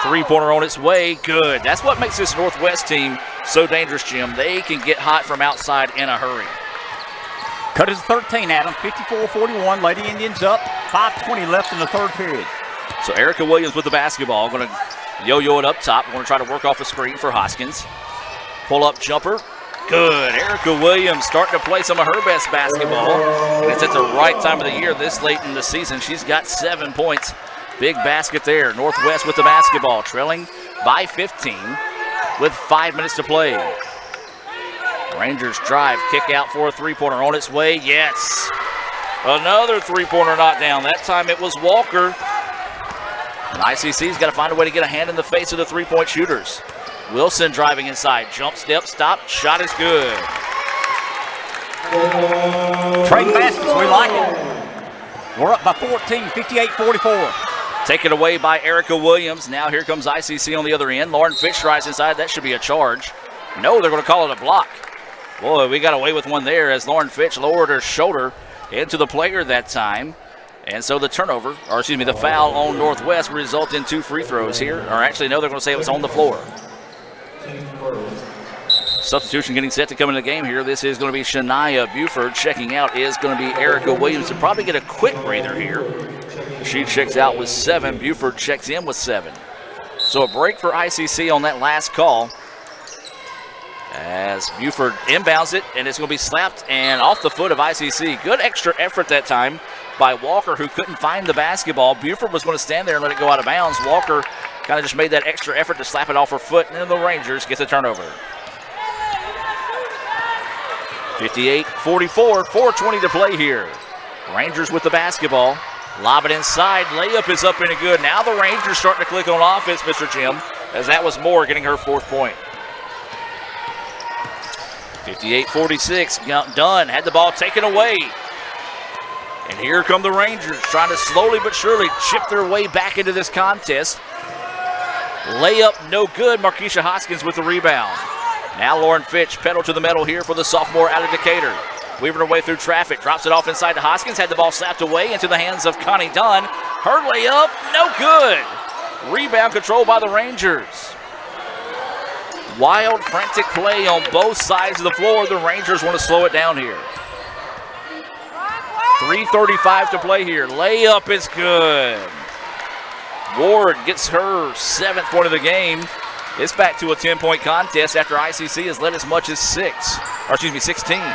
Three-pointer on its way. Good. That's what makes this Northwest team so dangerous, Jim. They can get hot from outside in a hurry. Cut is 13, Adam. 54-41. Lady Indians up. 5:20 left in the third period. So Erica Williams with the basketball. Going to yo-yo it up top. Going to try to work off a screen for Hoskins. Pull-up jumper. Good. Erica Williams starting to play some of her best basketball. And it's at the right time of the year this late in the season. She's got 7 points. Big basket there. Northwest with the basketball. Trailing by 15 with 5 minutes to play. Rangers drive. Kick out for a three-pointer on its way. Yes. Another three-pointer not down. That time it was Walker. And ICC's got to find a way to get a hand in the face of the three-point shooters. Wilson driving inside. Jump step, stop. Shot is good. Trade baskets, we like it. We're up by 14, 58-44. Taken away by Erica Williams. Now here comes ICC on the other end. Lauren Fitch drives inside. That should be a charge. No, they're going to call it a block. Boy, we got away with one there as Lauren Fitch lowered her shoulder into the player that time. And so the turnover, or excuse me, the foul on Northwest will result in 2 free throws here. Or actually, no, they're going to say it was on the floor. Substitution getting set to come into the game here. This is going to be Shania Buford. Checking out is going to be Erica Williams to probably get a quick breather here. She checks out with 7. Buford checks in with 7. So a break for ICC on that last call. As Buford inbounds it, and it's going to be slapped and off the foot of ICC. Good extra effort that time by Walker, who couldn't find the basketball. Buford was going to stand there and let it go out of bounds. Walker kind of just made that extra effort to slap it off her foot, and then the Rangers get the turnover. 58-44, 4:20 to play here. Rangers with the basketball. Lob it inside. Layup is up and good. Now the Rangers starting to click on offense, Mr. Jim, as that was Moore getting her 4th point. 58-46. Dunn had the ball taken away. And here come the Rangers trying to slowly but surely chip their way back into this contest. Layup no good. Markeisha Hoskins with the rebound. Now Lauren Fitch pedal to the metal here for the sophomore out of Decatur. Weaving her way through traffic. Drops it off inside to Hoskins. Had the ball slapped away into the hands of Connie Dunn. Her layup no good. Rebound controlled by the Rangers. Wild, frantic play on both sides of the floor. The Rangers want to slow it down here. 3:35 to play here. Layup is good. Ward gets her 7th point of the game. It's back to a 10-point contest after ICC has led as much as 16. And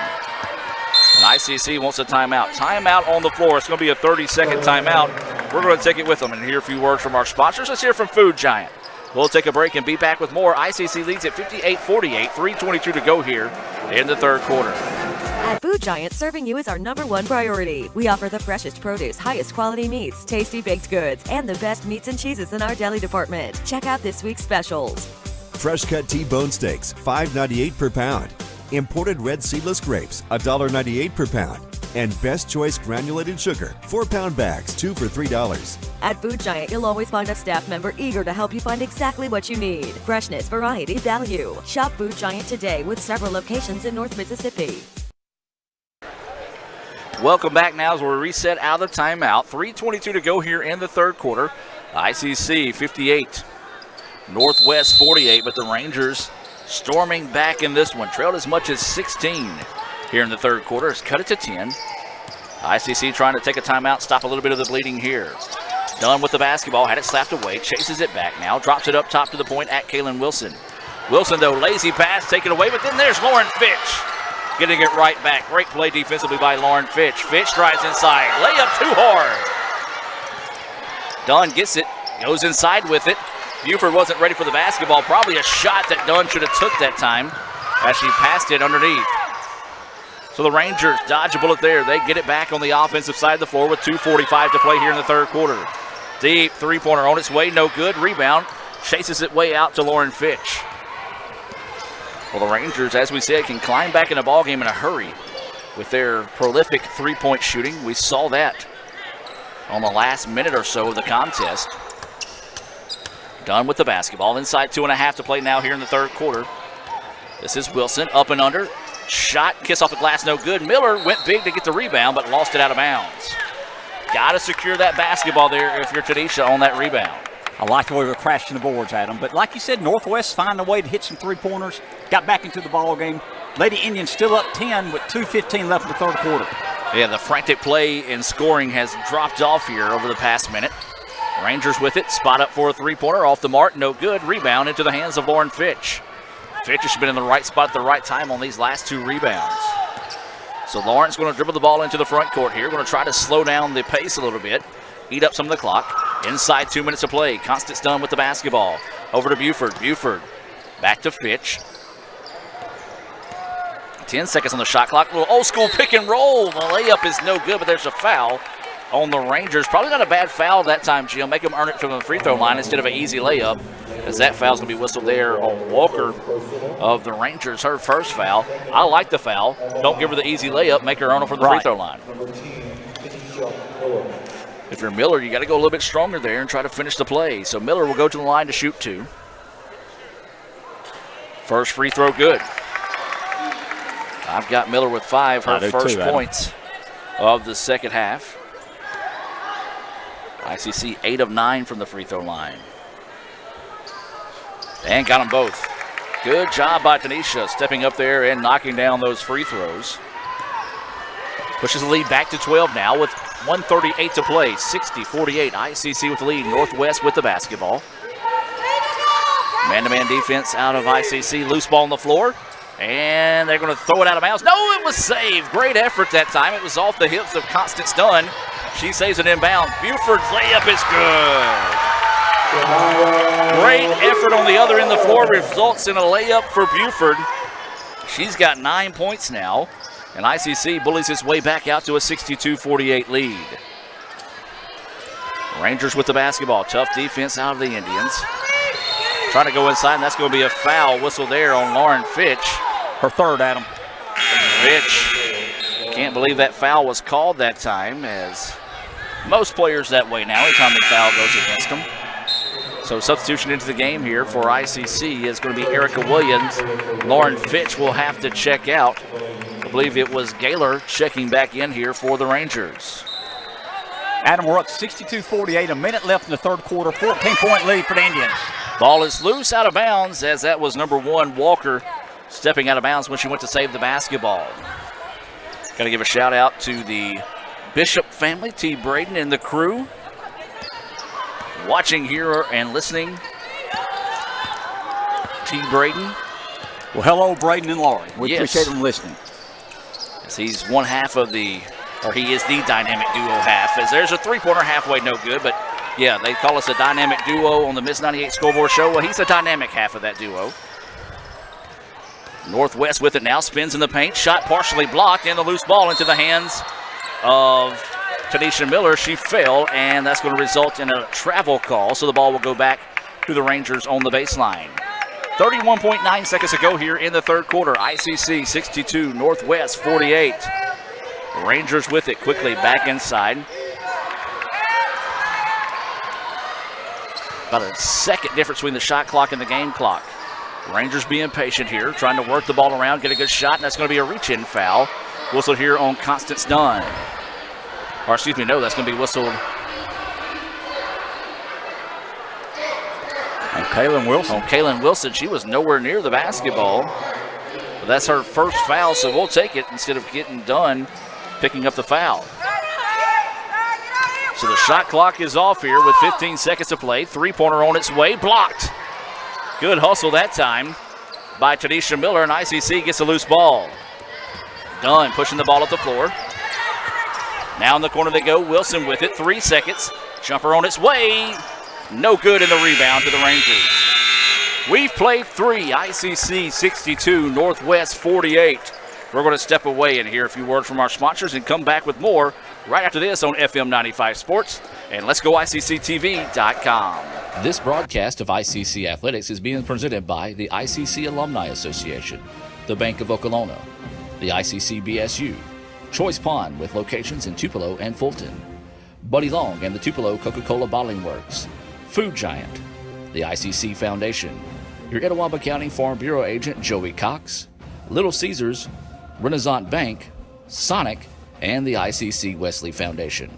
ICC wants a timeout. Timeout on the floor. It's going to be a 30-second timeout. We're going to take it with them and hear a few words from our sponsors. Let's hear from Food Giant. We'll take a break and be back with more. ICC leads at 58-48, 3:22 to go here in the third quarter. At Food Giant, serving you is our #1 priority. We offer the freshest produce, highest quality meats, tasty baked goods, and the best meats and cheeses in our deli department. Check out this week's specials. Fresh cut T-bone steaks, $5.98 per pound. Imported red seedless grapes, $1.98 per pound. And Best Choice granulated sugar, 4-pound bags, 2 for $3. At Food Giant, you'll always find a staff member eager to help you find exactly what you need. Freshness, variety, value. Shop Food Giant today with several locations in North Mississippi. Welcome back now as we reset out of the timeout. 3:22 to go here in the third quarter. ICC 58, Northwest 48, but the Rangers storming back in this one. Trailed as much as 16 here in the third quarter. Has cut it to 10. ICC trying to take a timeout, stop a little bit of the bleeding here. Dunn with the basketball, had it slapped away, chases it back now, drops it up top to the point at Kaylin Wilson. Wilson, though, lazy pass, taken away, but then there's Lauren Fitch. Getting it right back. Great play defensively by Lauren Fitch. Fitch drives inside. Layup too hard. Dunn gets it. Goes inside with it. Buford wasn't ready for the basketball. Probably a shot that Dunn should have took that time as she passed it underneath. So the Rangers dodge a bullet there. They get it back on the offensive side of the floor with 2:45 to play here in the third quarter. Deep three-pointer on its way, no good. Rebound, chases it way out to Lauren Fitch. Well, the Rangers, as we said, can climb back in a ball game in a hurry with their prolific three-point shooting. We saw that on the last minute or so of the contest. Dunn with the basketball. Inside 2.5 to play now here in the third quarter. This is Wilson, up and under. Shot, kiss off the glass, no good. Miller went big to get the rebound, but lost it out of bounds. Got to secure that basketball there if you're Tanisha on that rebound. I like the way we're crashing the boards, Adam. But like you said, Northwest find a way to hit some three-pointers. Got back into the ball game. Lady Indians still up 10 with 2:15 left in the third quarter. Yeah, the frantic play and scoring has dropped off here over the past minute. Rangers with it. Spot up for a three-pointer. Off the mark. No good. Rebound into the hands of Lauren Fitch. Fitch has been in the right spot at the right time on these last two rebounds. So Lawrence going to dribble the ball into the front court here. Going to try to slow down the pace a little bit. Eat up some of the clock. Inside 2 minutes of play. Constance Dunn with the basketball. Over to Buford. Buford back to Fitch. 10 seconds on the shot clock. A little old school pick and roll. The layup is no good, but there's a foul on the Rangers. Probably not a bad foul that time, Jim. Make them earn it from the free throw line instead of an easy layup, as that foul's going to be whistled there on Walker of the Rangers, her first foul. I like the foul. Don't give her the easy layup. Make her earn it from the free throw line. If you're Miller, you got to go a little bit stronger there and try to finish the play. So Miller will go to the line to shoot two. First free throw good. I've got Miller with 5, her first points of the second half. ICC 8 of 9 from the free throw line. And got them both. Good job by Tanisha stepping up there and knocking down those free throws. Pushes the lead back to 12 now with 1:38 to play. 60-48. ICC with the lead. Northwest with the basketball. Man-to-man defense out of ICC. Loose ball on the floor. And they're going to throw it out of bounds. No, it was saved. Great effort that time. It was off the hips of Constance Dunn. She saves it inbound. Buford's layup is good. Great effort on the other end of the floor. Results in a layup for Buford. She's got 9 points now. And ICC bullies its way back out to a 62-48 lead. Rangers with the basketball. Tough defense out of the Indians. Trying to go inside, and that's going to be a foul whistle there on Lauren Fitch. Her third, Adam. Fitch, can't believe that foul was called that time, as most players that way now, anytime the foul goes against them. So substitution into the game here for ICC is going to be Erica Williams. Lauren Fitch will have to check out. I believe it was Gaylor checking back in here for the Rangers. Adam, we're up 62-48, a minute left in the third quarter, 14-point lead for the Indians. Ball is loose out of bounds, as that was number 1, Walker, stepping out of bounds when she went to save the basketball. Got to give a shout out to the Bishop family, T. Braden and the crew, watching here and listening. T. Braden. Well, hello, Braden and Laurie. We appreciate them listening. As he's one half of the, or he is the dynamic duo half, as there's a three-pointer halfway, no good, but yeah, they call us a dynamic duo on the Miss 98 Scoreboard Show. Well, he's the dynamic half of that duo. Northwest with it now, spins in the paint, shot partially blocked, and the loose ball into the hands of Tanisha Miller. She fell, and that's going to result in a travel call, so the ball will go back to the Rangers on the baseline. 31.9 seconds to go here in the third quarter. ICC 62, Northwest 48. Rangers with it quickly back inside. About a second difference between the shot clock and the game clock. Rangers being patient here, trying to work the ball around, get a good shot, and that's going to be a reach-in foul. Whistled here on Constance Dunn. Or excuse me, no, that's going to be whistled on Kaylin Wilson. On Kaylin Wilson. She was nowhere near the basketball. But that's her first foul, so we'll take it instead of getting Dunn picking up the foul. So the shot clock is off here with 15 seconds to play. Three-pointer on its way, blocked. Good hustle that time by Tanisha Miller, and ICC gets a loose ball. Dunn pushing the ball up the floor. Now in the corner they go, Wilson with it, 3 seconds. Jumper on its way. No good in the rebound to the Rangers. We've played 3, ICC 62, Northwest 48. We're going to step away and hear a few words from our sponsors and come back with more right after this on FM 95 Sports and Let's Go ICCTV.com. This broadcast of ICC Athletics is being presented by the ICC Alumni Association, the Bank of Okolona, the ICC BSU, Choice Pond with locations in Tupelo and Fulton, Buddy Long and the Tupelo Coca-Cola Bottling Works, Food Giant, the ICC Foundation, your Etowah County Farm Bureau agent Joey Cox, Little Caesars, Renaissance Bank, Sonic, and the ICC Wesley Foundation.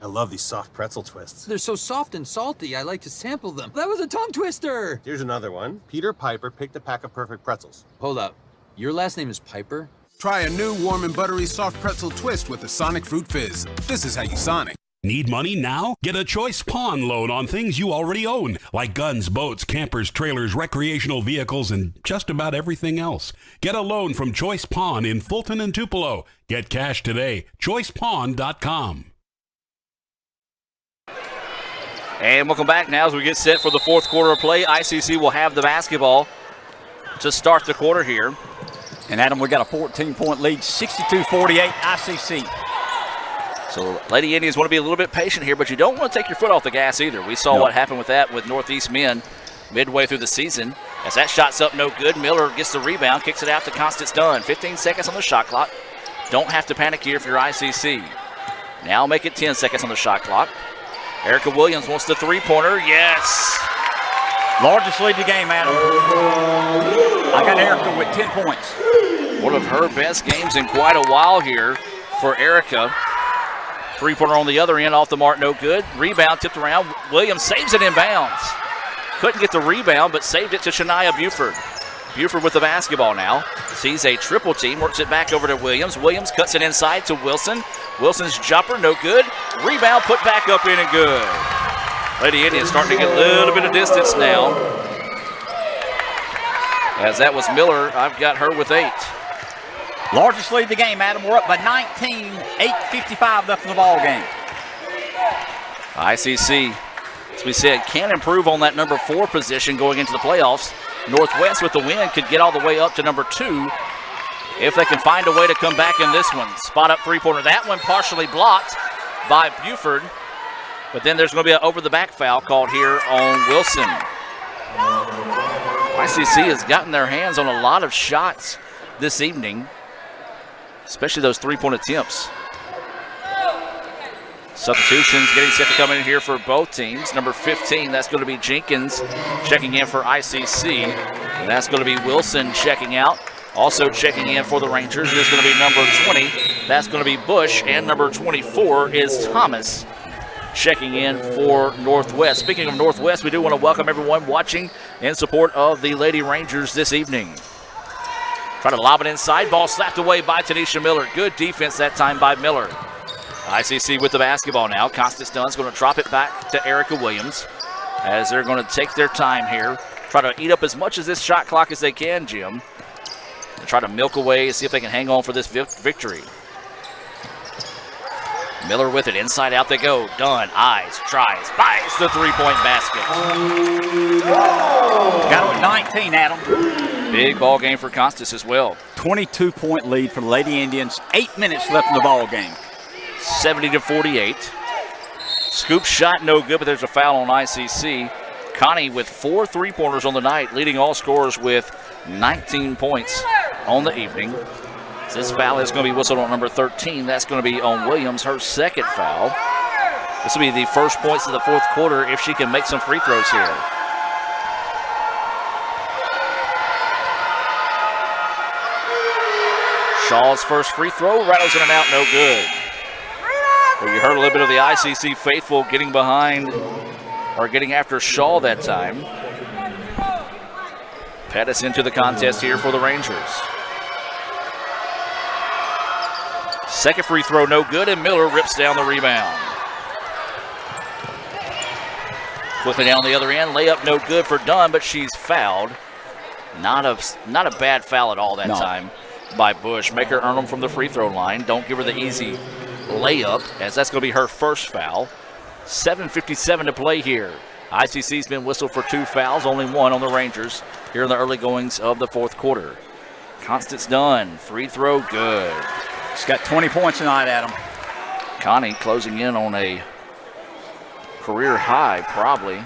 I love these soft pretzel twists. They're so soft and salty, I like to sample them. That was a tongue twister! Here's another one. Peter Piper picked a pack of perfect pretzels. Hold up. Your last name is Piper? Try a new warm and buttery soft pretzel twist with the Sonic Fruit Fizz. This is how you Sonic. Need money now? Get a Choice Pawn loan on things you already own, like guns, boats, campers, trailers, recreational vehicles, and just about everything else. Get a loan from Choice Pawn in Fulton and Tupelo. Get cash today. ChoicePawn.com. And welcome back now as we get set for the fourth quarter of play. ICC will have the basketball to start the quarter here. And Adam, we got a 14-point lead, 62-48 ICC. So Lady Indians want to be a little bit patient here, but you don't want to take your foot off the gas either. We saw what happened with that with Northeast men midway through the season. As that shot's up, no good. Miller gets the rebound, kicks it out to Constance Dunn. 15 seconds on the shot clock. Don't have to panic here if you're ICC. Now make it 10 seconds on the shot clock. Erica Williams wants the three-pointer. Yes! Largest lead of the game, Adam. I got Erica with 10 points. One of her best games in quite a while here for Erica. Three-pointer on the other end, off the mark, no good. Rebound tipped around. Williams saves it in bounds. Couldn't get the rebound, but saved it to Shania Buford. Buford with the basketball now. Sees a triple team, works it back over to Williams. Williams cuts it inside to Wilson. Wilson's jumper, no good. Rebound put back up in and good. Lady Indians starting to get a little bit of distance now. As that was Miller, I've got her with 8. Largest lead of the game, Adam. We're up by 19, 8:55 left in the ball game. ICC, as we said, can improve on that number 4 position going into the playoffs. Northwest with the win could get all the way up to number 2 if they can find a way to come back in this one. Spot up three-pointer. That one partially blocked by Buford, but then there's going to be an over-the-back foul called here on Wilson. ICC has gotten their hands on a lot of shots this evening, especially those three-point attempts. Substitutions getting set to come in here for both teams. Number 15, that's going to be Jenkins checking in for ICC. And that's going to be Wilson checking out. Also checking in for the Rangers is going to be number 20. That's going to be Bush. And number 24 is Thomas checking in for Northwest. Speaking of Northwest, we do want to welcome everyone watching in support of the Lady Rangers this evening. Try to lob it inside. Ball slapped away by Tanisha Miller. Good defense that time by Miller. ICC with the basketball now. Constance Dunn's going to drop it back to Erica Williams as they're going to take their time here. Try to eat up as much of this shot clock as they can, Jim. And try to milk away and see if they can hang on for this victory. Miller with it. Inside out they go. Dunn, eyes, tries, buys the three-point basket. Got it with 19, Adam. Big ball game for Constance as well. 22-point lead for the Lady Indians. 8 minutes left in the ball game. 70-48. Scoop shot no good, but there's a foul on ICC. Connie with 4 three-pointers on the night, leading all scorers with 19 points on the evening. This foul is going to be whistled on number 13. That's going to be on Williams, her second foul. This will be the first points of the fourth quarter if she can make some free throws here. Shaw's first free throw, rattles in and out, no good. Well, you heard a little bit of the ICC faithful getting behind or getting after Shaw that time. Pettis into the contest here for the Rangers. Second free throw, no good, and Miller rips down the rebound. Quickly down the other end, layup no good for Dunn, but she's fouled. Not a bad foul at all that time by Bush. Make her earn them from the free throw line. Don't give her the easy layup, as that's going to be her first foul. 7:57 to play here. ICC's been whistled for 2 fouls, only 1 on the Rangers here in the early goings of the fourth quarter. Constance Dunn, free throw, good. She's got 20 points tonight, Adam. Connie closing in on a career high, probably.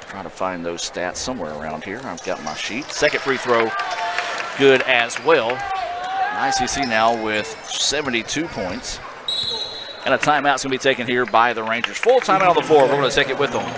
Trying to find those stats somewhere around here. I've got my sheet. Second free throw, good as well. ICC now with 72 points. And a timeout's going to be taken here by the Rangers. Full timeout on the floor. We're going to take it with them.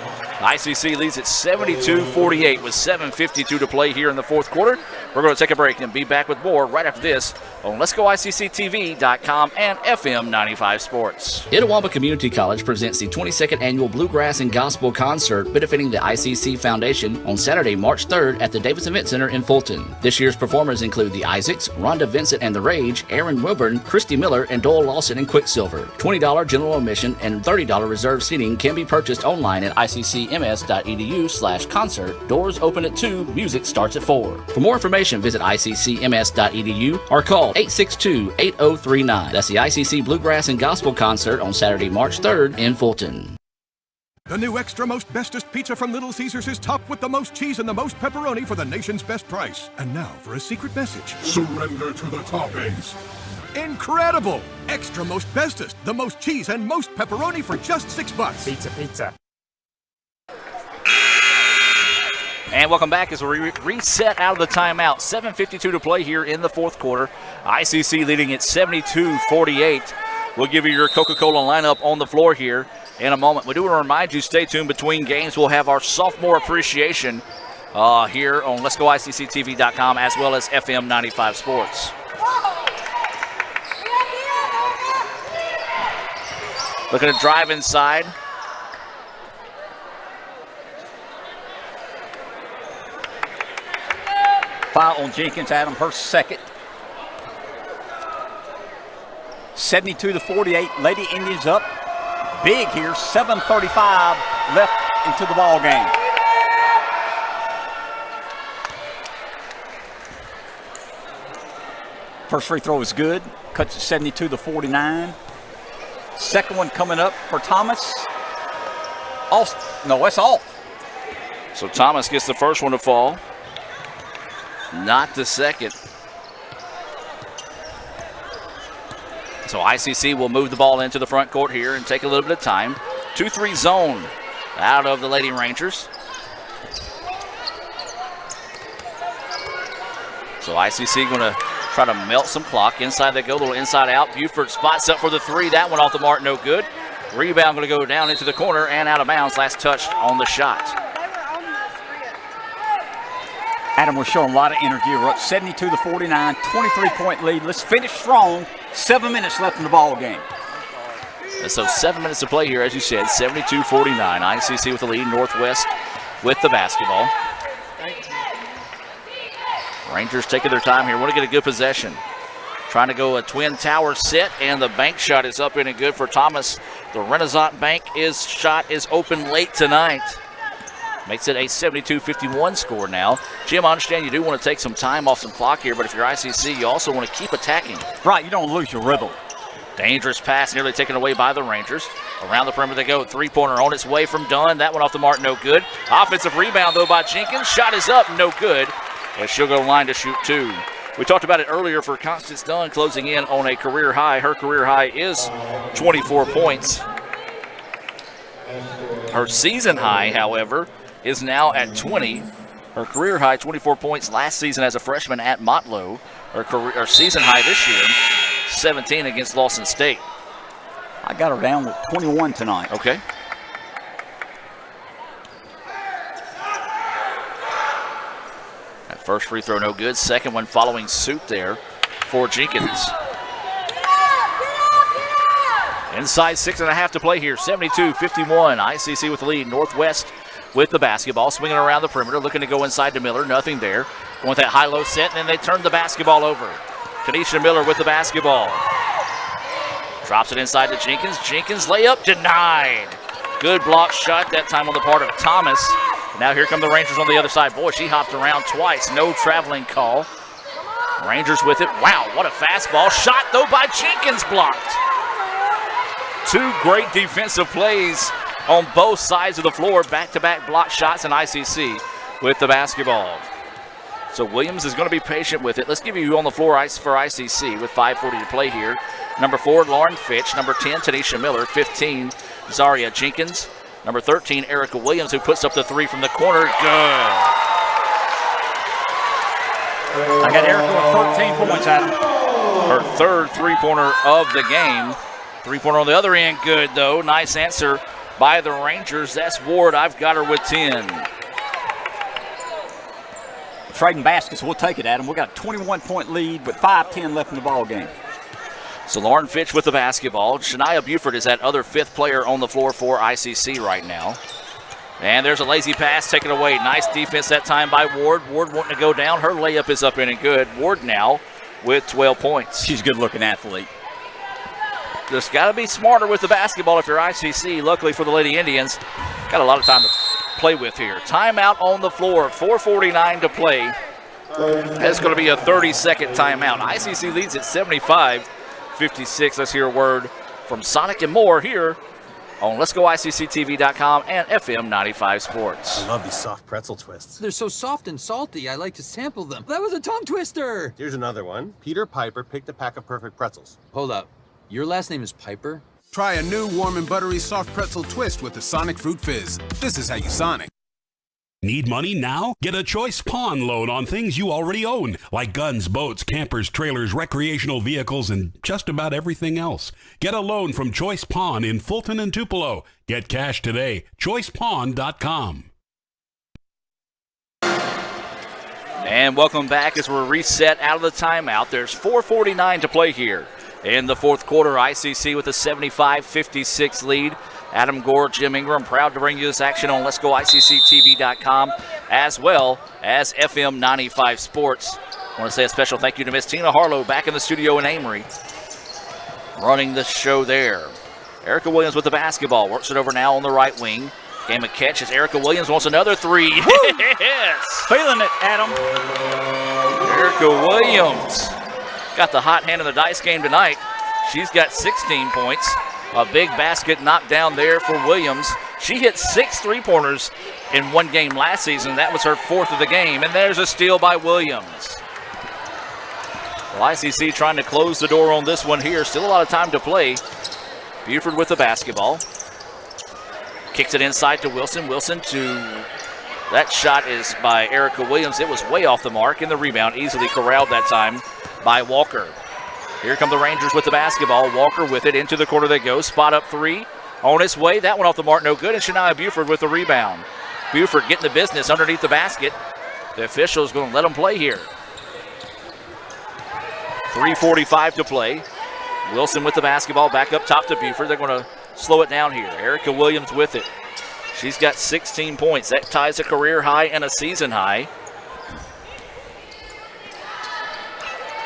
ICC leads at 72-48 with 7:52 to play here in the fourth quarter. We're going to take a break and be back with more right after this on Let'sGoICCTV.com and FM 95 Sports. Itawamba Community College presents the 22nd Annual Bluegrass and Gospel Concert benefiting the ICC Foundation on Saturday, March 3rd at the Davis Event Center in Fulton. This year's performers include the Isaacs, Rhonda Vincent and the Rage, Aaron Wilburn, Christy Miller, and Doyle Lawson and Quicksilver. $20 general admission and $30 reserved seating can be purchased online at iccms.edu/concert. Doors open at 2, music starts at 4. For more information, visit iccms.edu or call 862-8039. That's the ICC Bluegrass and Gospel Concert on Saturday, March 3rd in Fulton. The new extra most bestest pizza from Little Caesars is topped with the most cheese and the most pepperoni for the nation's best price. And now for a secret message. Surrender to the toppings. Incredible! Extra most bestest, the most cheese and most pepperoni for just $6. Pizza. And welcome back as we reset out of the timeout. 7:52 to play here in the fourth quarter. ICC leading at 72-48. We'll give you your Coca-Cola lineup on the floor here in a moment. We do want to remind you, stay tuned between games. We'll have our sophomore appreciation here on Let'sGoICCTV.com as well as FM 95 Sports. Looking to drive inside. Foul on Jenkins, Adam, her second. 72-48, Lady Indians up big here. 7:35 left into the ball game. First free throw is good. Cuts it 72-49. Second one coming up for Thomas. No, that's off. So Thomas gets the first one to fall. Not the second. So ICC will move the ball into the front court here and take a little bit of time. 2-3 zone out of the Lady Rangers. So ICC going to try to melt some clock. Inside they go, a little inside out. Buford spots up for the 3. That one off the mark, no good. Rebound going to go down into the corner and out of bounds. Last touch on the shot. Adam, we're showing a lot of energy. We're up 72-49, 23-point lead. Let's finish strong. 7 minutes left in the ball game. And so 7 minutes to play here, as you said, 72-49. ICC with the lead, Northwest with the basketball. Rangers taking their time here. Want to get a good possession. Trying to go a twin tower set, and the bank shot is up in and good for Thomas. The Renaissance Bank shot is open late tonight. Makes it a 72-51 score now. Jim, I understand you do want to take some time off some clock here, but if you're ICC, you also want to keep attacking. Right, you don't lose your rhythm. Dangerous pass, nearly taken away by the Rangers. Around the perimeter they go. Three-pointer on its way from Dunn. That one off the mark, no good. Offensive rebound, though, by Jenkins. Shot is up, no good. And she'll go to the line to shoot 2. We talked about it earlier for Constance Dunn closing in on a career high. Her career high is 24 points. Her season high, however, is now at 20. Her career high, 24 points last season as a freshman at Motlow. Her season high this year, 17 against Lawson State. I got her down with 21 tonight. Okay. That first free throw no good. Second one following suit there for Jenkins. Inside 6.5 to play here. 72-51. ICC with the lead. Northwest with the basketball. Swinging around the perimeter. Looking to go inside to Miller. Nothing there. Going with that high-low set, and then they turn the basketball over. Kanisha Miller with the basketball. Drops it inside to Jenkins. Jenkins layup denied. Good block shot that time on the part of Thomas. Now here come the Rangers on the other side. Boy, she hopped around twice. No traveling call. Rangers with it. Wow, what a fastball. Shot, though, by Jenkins, blocked. Two great defensive plays on both sides of the floor. Back-to-back block shots, and ICC with the basketball. So Williams is going to be patient with it. Let's give you who on the floor for ICC with 5:40 to play here. Number 4, Lauren Fitch. Number 10, Tanisha Miller. 15, Zaria Jenkins. Number 13, Erica Williams, who puts up the 3 from the corner. Good. I got Erica with 13 points, Adam. Her third three-pointer of the game. Three-pointer on the other end, good though. Nice answer by the Rangers. That's Ward. I've got her with 10. Trading baskets, we'll take it, Adam. We got a 21-point lead with 5:10 left in the ball game. So Lauren Fitch with the basketball. Shania Buford is that other 5th player on the floor for ICC right now. And there's a lazy pass taken away. Nice defense that time by Ward. Ward wanting to go down. Her layup is up in and good. Ward now with 12 points. She's a good-looking athlete. Just got to be smarter with the basketball if you're ICC. Luckily for the Lady Indians, got a lot of time to play with here. Timeout on the floor. 4:49 to play. That's going to be a 30-second timeout. ICC leads at 75-56. Let's hear a word from Sonic and more here on Let'sGoICCTV.com and FM 95 Sports. I love these soft pretzel twists. They're so soft and salty, I like to sample them. That was a tongue twister! Here's another one. Peter Piper picked a pack of perfect pretzels. Hold up. Your last name is Piper? Try a new warm and buttery soft pretzel twist with the Sonic Fruit Fizz. This is how you Sonic. Need money now? Get a Choice Pawn loan on things you already own, like guns, boats, campers, trailers, recreational vehicles, and just about everything else. Get a loan from Choice Pawn in Fulton and Tupelo. Get cash today. ChoicePawn.com. And welcome back as we're reset out of the timeout. There's 4:49 to play here in the fourth quarter. ICC with a 75-56 lead. Adam Gore, Jim Ingram, proud to bring you this action on Let'sGoICCTV.com as well as FM 95 Sports. I want to say a special thank you to Miss Tina Harlow back in the studio in Amory, running the show there. Erica Williams with the basketball, works it over now on the right wing. Game of catch as Erica Williams wants another 3. Yes! Feeling it, Adam. Erica Williams got the hot hand in the dice game tonight. She's got 16 points. A big basket knocked down there for Williams. She hit 6 3-pointers in one game last season. That was her 4th of the game. And there's a steal by Williams. Well, ICC trying to close the door on this one here. Still a lot of time to play. Buford with the basketball. Kicks it inside to Wilson. Wilson to... That shot is by Erica Williams. It was way off the mark, and the rebound easily corralled that time by Walker. Here come the Rangers with the basketball. Walker with it. Into the corner they go. Spot up 3. On its way. That one off the mark. No good. And Shania Buford with the rebound. Buford getting the business underneath the basket. The official's going to let them play here. 3:45 to play. Wilson with the basketball. Back up top to Buford. They're going to slow it down here. Erica Williams with it. She's got 16 points. That ties a career high and a season high.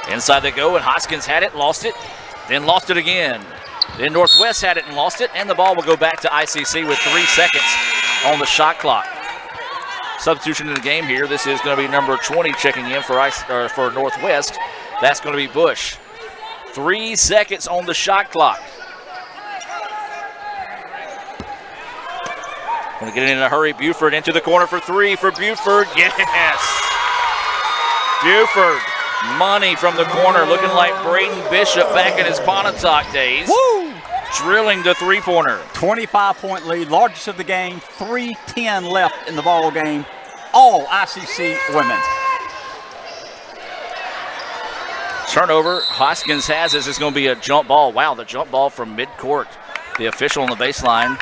Inside they go, and Hoskins had it, lost it, then lost it again. Then Northwest had it and lost it, and the ball will go back to ICC with 3 seconds on the shot clock. Substitution in the game here. This is going to be number 20 checking in for Northwest. That's going to be Bush. 3 seconds on the shot clock. Going to get it in a hurry. Buford into the corner for 3 for Buford. Yes! Buford. Money from the corner, looking like Braden Bishop back in his Pontotoc days. Woo! Drilling the 3-pointer. 25-point lead, largest of the game. 3:10 left in the ball game. All ICC women. Turnover. Hoskins has this. It's going to be a jump ball. Wow, the jump ball from midcourt. The official on the baseline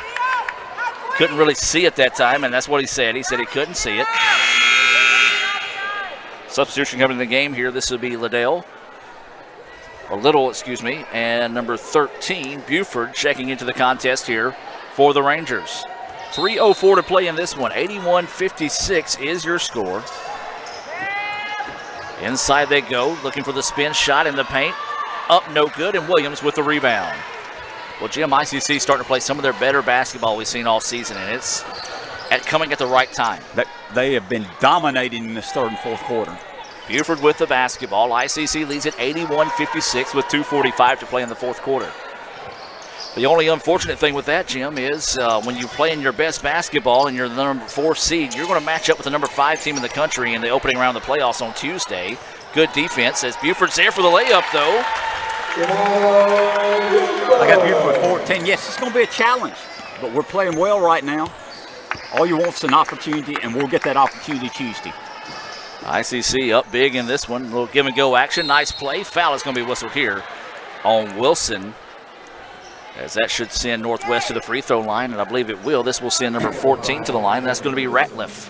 couldn't really see it that time, and that's what he said. He said he couldn't see it. Substitution coming in the game here. This will be Little, and number 13, Buford, checking into the contest here for the Rangers. 3:04 to play in this one. 81-56 is your score. Inside they go, looking for the spin shot in the paint. Up, no good, and Williams with the rebound. Well, Jim, ICC starting to play some of their better basketball we've seen all season, and it's coming at the right time. They have been dominating in this third and fourth quarter. Buford with the basketball. ICC leads at 81-56 with 2:45 to play in the fourth quarter. The only unfortunate thing with that, Jim, is when you're playing your best basketball and you're the number 4 seed, you're going to match up with the number 5 team in the country in the opening round of the playoffs on Tuesday. Good defense as Buford's there for the layup, though. I got Buford 14. Yes, it's going to be a challenge, but we're playing well right now. All you want is an opportunity, and we'll get that opportunity Tuesday. ICC up big in this one. A little give-and-go action. Nice play. Foul is going to be whistled here on Wilson, as that should send Northwest to the free throw line, and I believe it will. This will send number 14 to the line, and that's going to be Ratliff.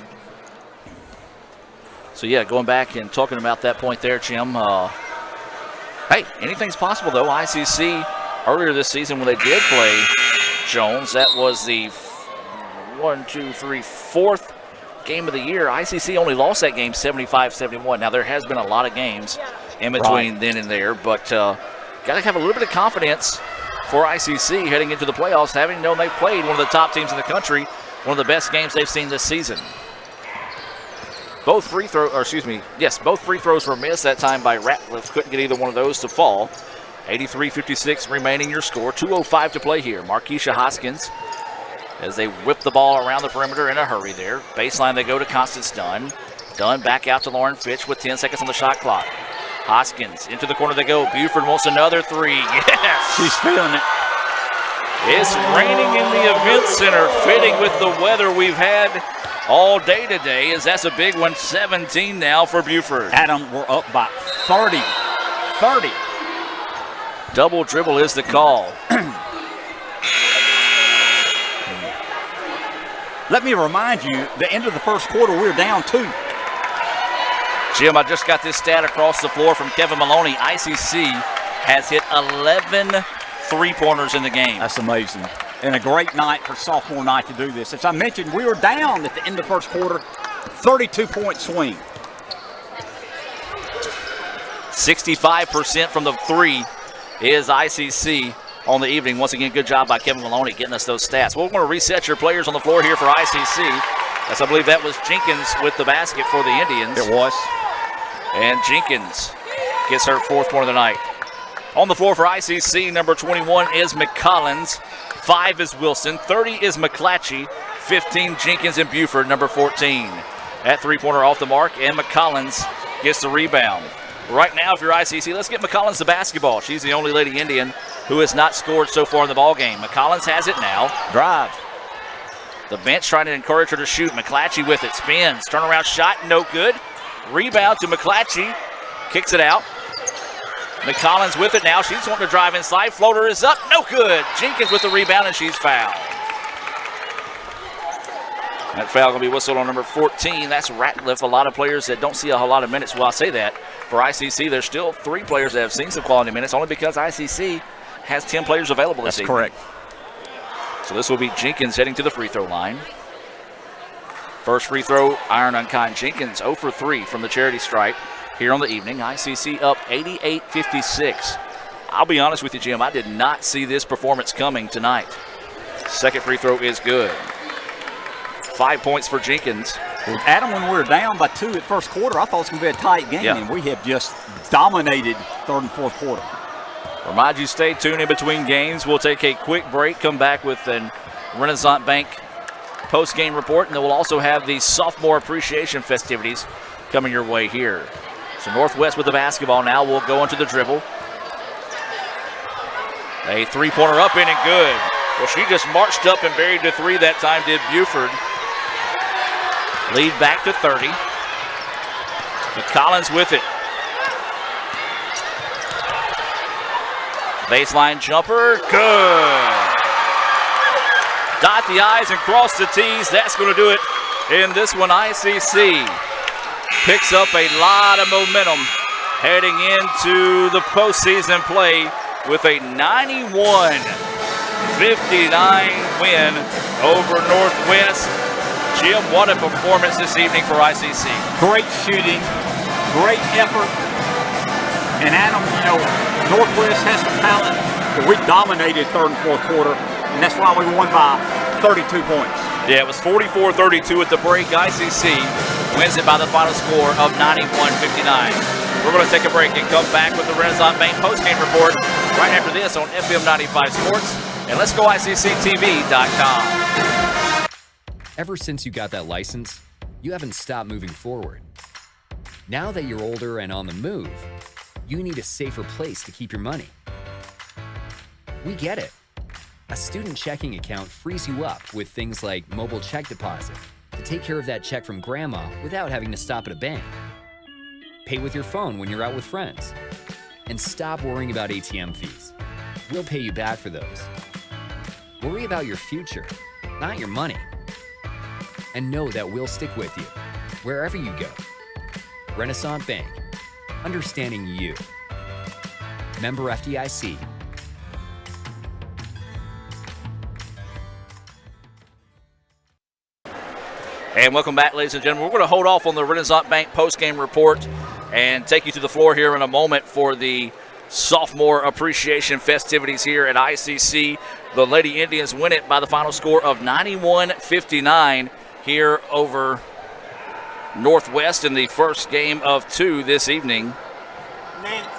So, yeah, going back and talking about that point there, Jim, hey, anything's possible, though. ICC, earlier this season when they did play Jones, that was the 4th game of the year. ICC only lost that game 75-71. Now, there has been a lot of games in between then and there, but got to have a little bit of confidence for ICC heading into the playoffs, having known they've played one of the top teams in the country, one of the best games they've seen this season. Both free throws were missed that time by Ratliff. Couldn't get either one of those to fall. 83-56 remaining your score. 2:05 to play here. Markeisha Hoskins as they whip the ball around the perimeter in a hurry there. Baseline, they go to Constance Dunn. Dunn back out to Lauren Fitch with 10 seconds on the shot clock. Hoskins, into the corner they go. Buford wants another three. Yes! She's feeling it. It's raining in the event center, fitting with the weather we've had all day today, as that's a big one. 17 now for Buford. Adam, we're up by 30. 30. Double dribble is the call. Let me remind you, the end of the first quarter, we were down 2. Jim, I just got this stat across the floor from Kevin Maloney. ICC has hit 11 three-pointers in the game. That's amazing. And a great night for sophomore night to do this. As I mentioned, we were down at the end of the first quarter, 32-point swing. 65% from the 3 is ICC on the evening. Once again, good job by Kevin Maloney getting us those stats. Well, we're going to reset your players on the floor here for ICC. As I believe that was Jenkins with the basket for the Indians. It was. And Jenkins gets her 4th point of the night. On the floor for ICC, number 21 is McCollins. 5 is Wilson. 30 is McClatchy. 15 Jenkins and Buford, number 14. That three-pointer off the mark, and McCollins gets the rebound. Right now, if you're ICC, let's get McCollins the basketball. She's the only Lady Indian who has not scored so far in the ballgame. McCollins has it now. Drive. The bench trying to encourage her to shoot. McClatchy with it. Spins. Turnaround shot. No good. Rebound to McClatchy. Kicks it out. McCollins with it now. She's wanting to drive inside. Floater is up. No good. Jenkins with the rebound, and she's fouled. That foul going to be whistled on number 14. That's Ratliff. A lot of players that don't see a whole lot of minutes. Well, I say that. For ICC, there's still 3 players that have seen some quality minutes, only because ICC has 10 players available this evening. That's correct. So this will be Jenkins heading to the free throw line. First free throw, iron unkind. Jenkins 0 for 3 from the charity stripe here on the evening. ICC up 88-56. I'll be honest with you, Jim, I did not see this performance coming tonight. Second free throw is good. 5 points for Jenkins. Well, Adam, when we were down by 2 at first quarter, I thought it was going to be a tight game, and we have just dominated third and fourth quarter. Remind you, stay tuned in between games. We'll take a quick break, come back with an Renaissance Bank post-game report, and then we'll also have the sophomore appreciation festivities coming your way here. So Northwest with the basketball now. We'll go into the dribble. A three-pointer up in and good. Well, she just marched up and buried the 3 that time, did Buford. Lead back to 30. McCollins with it. Baseline jumper, good. Dot the I's and cross the T's. That's going to do it in this one. ICC picks up a lot of momentum heading into the postseason play with a 91-59 win over Northwest. Jim, what a performance this evening for ICC. Great shooting, great effort. And Adam, Northwest has some talent, but we dominated third and fourth quarter, and that's why we won by 32 points. Yeah, it was 44-32 at the break. ICC wins it by the final score of 91-59. We're going to take a break and come back with the Renaissance Bank postgame report right after this on FM 95 Sports. And let's go ICCTV.com. Ever since you got that license, you haven't stopped moving forward. Now that you're older and on the move, you need a safer place to keep your money. We get it. A student checking account frees you up with things like mobile check deposit to take care of that check from grandma without having to stop at a bank. Pay with your phone when you're out with friends. And stop worrying about ATM fees. We'll pay you back for those. Worry about your future, not your money. And know that we'll stick with you, wherever you go. Renaissance Bank, understanding you. Member FDIC. And welcome back, ladies and gentlemen. We're going to hold off on the Renaissance Bank post-game report and take you to the floor here in a moment for the sophomore appreciation festivities here at ICC. The Lady Indians win it by the final score of 91-59 here over Northwest in the first game of 2 this evening. Nancy.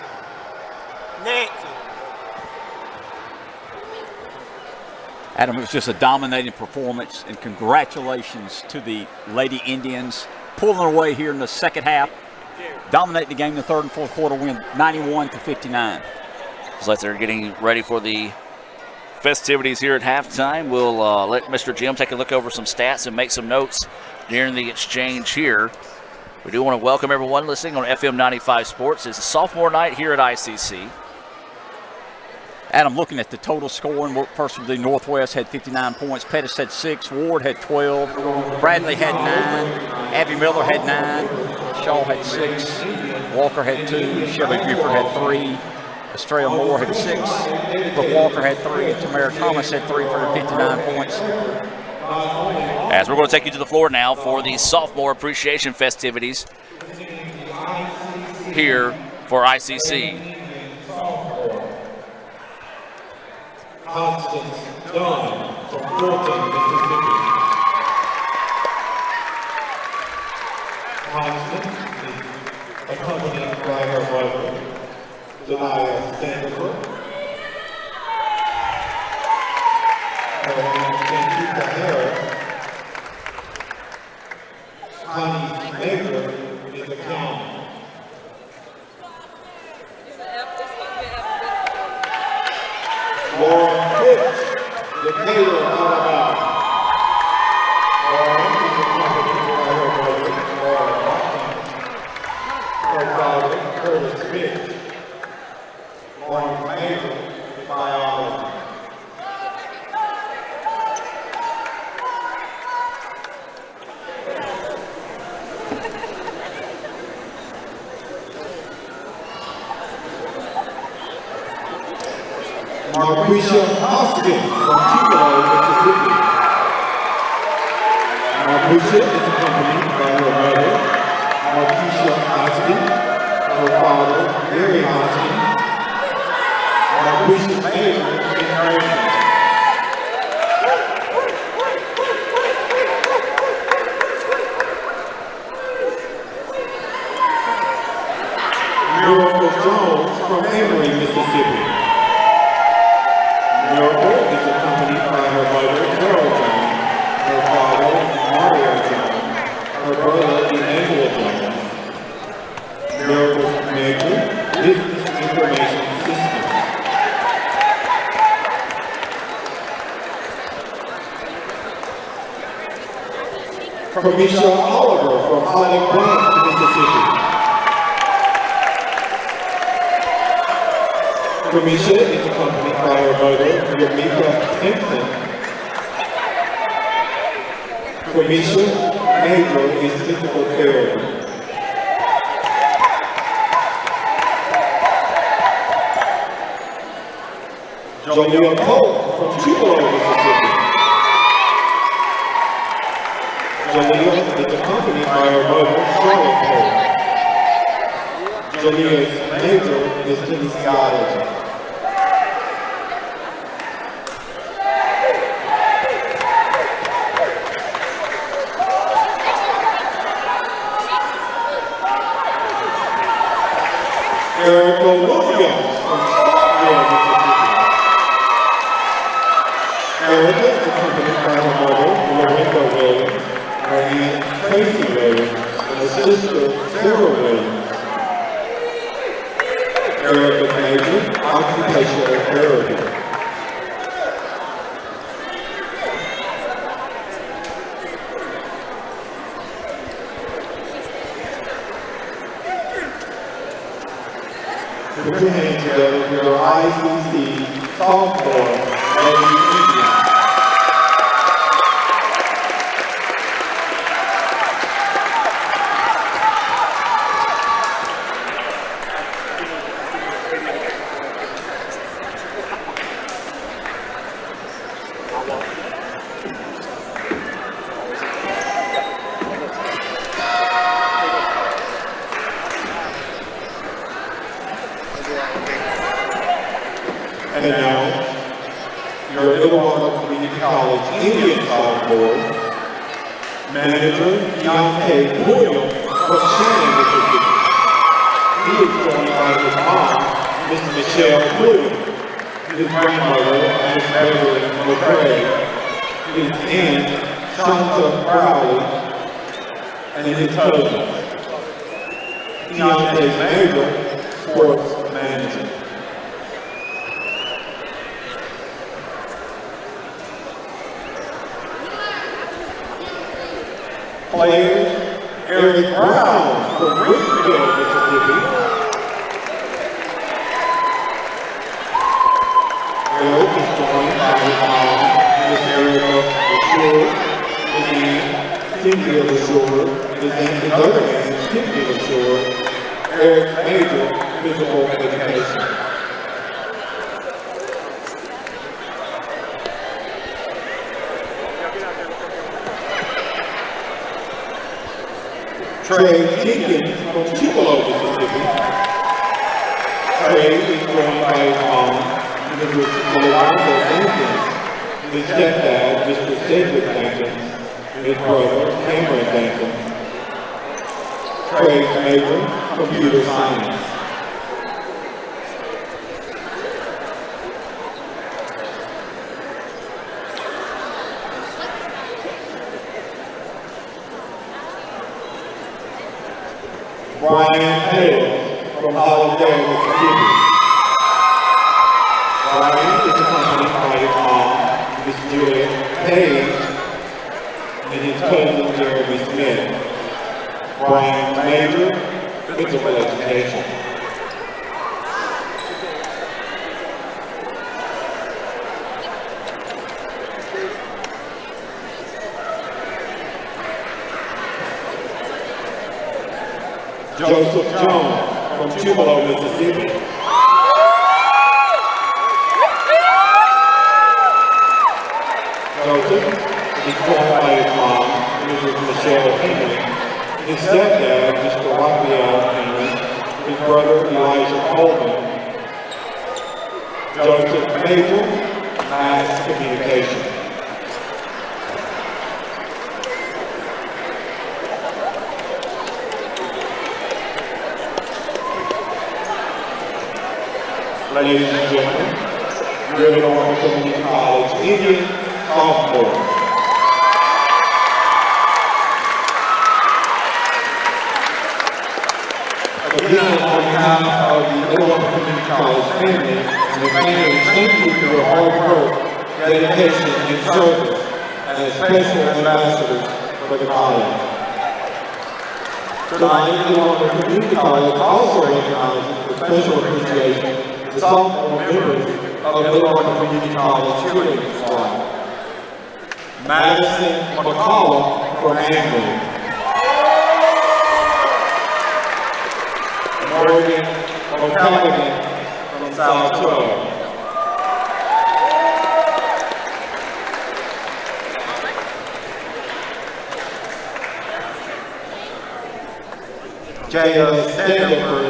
Adam, it was just a dominating performance, and congratulations to the Lady Indians pulling away here in the second half, dominating the game in the third and fourth quarter, win 91-59. It's like they're getting ready for the festivities here at halftime. We'll let Mr. Jim take a look over some stats and make some notes during the exchange here. We do want to welcome everyone listening on FM 95 Sports. It's a sophomore night here at ICC. Adam, looking at the total scoring, first of the Northwest had 59 points. Pettis had 6. Ward had 12. Bradley had 9. Abby Miller had 9. Shaw had 6. Walker had 2. Shelby Buford had 3. Estrella Moore had 6. Brooke Walker had 3. Tamara Thomas had 3 for 59 points. As we're going to take you to the floor now for the sophomore appreciation festivities here for ICC. Constance Dunn from Fulton, Mississippi. Constance is accompanied by her mother, Delia Stanford, her aunt Santita Harris. Connie's neighbor is a county. Lauren Pitts, Decatur, Alabama. Lauren is accompanied by her mother, Laura Watkins, her father, Curtis Pitts. Lauren's major is biology. Marquisha Hoskins from Tupelo, Mississippi. Marquisha is accompanied by her mother, Marquisha Hoskins, her father, Gary Hoskins. Marquisha's major is nursing. Miracle Jones from Emory, Mississippi. Miracle is accompanied by her mother, Carol Jones, her father, Mario Jones, her brother, Emmanuel Jones. Miracle's major, Business Information System. Camisha Oliver from Holly Branch, Mississippi. Camisha is accompanied by her mother, Yamika Henson. Camisha major is physical therapy. Jalea Pope from Tupelo, Mississippi. Jalea is accompanied by her mother, Charlotte Pope. Jalea's major is kinesiology. Erica Williams from Starkville, Mississippi. Grandson Tracy Williams and sister Sarah Williams. Erica Major, occupational therapy. Put your hands together for your ICC sophomore lady Indians. And now, your Illinois Community College Indian sophomore, manager Deontay Williams from Shannon, Mississippi. He is joined by his mom, Miss Michelle Williams, his grandmother, Miss Beverly McCray, his aunt, Shanta Crowley, and his cousin, Deontay's major, sports manager. Players, Eric Brown from Greenville, Mississippi. Eric is joined by his mom, Miss Erica LaSure, his aunt, Cynthia LaSure, his other aunt, Tiffany LaSure, Eric's major, physical education. Trey Jenkins from Tupelo, Mississippi. Trey is joined by his mom, Mrs. Rolanda Jenkins, his stepdad, Mr. Cedric Jenkins, his brother, Cameron Jenkins. Trey's major, computer science. Brian Hales from Hollandale, Mississippi. Brian is accompanied by his mom, Miss Julia Page, and his cousin, Jeremy Smith. Brian's major, physical education. Joseph Jones from Tupelo, Mississippi. Joseph is joined by his mom, Mrs. Michelle Henry, his stepdad, Mr. Raphael Henry, his brother, Elijah Coleman. Joseph's major, mass communication. Ladies and gentlemen, your Illinois Community College Indian sophomore. Again, on behalf of the Illinois Community College family and the family, thank you for your hard work, dedication, and service as special ambassadors for the college. Tonight, Illinois Community College also recognizes with special appreciation the sophomore members of Illinois Community College cheerleading squad. Madison McCollum from Angling. Morgan O'Callaghan from South Troy. Jaya Stanford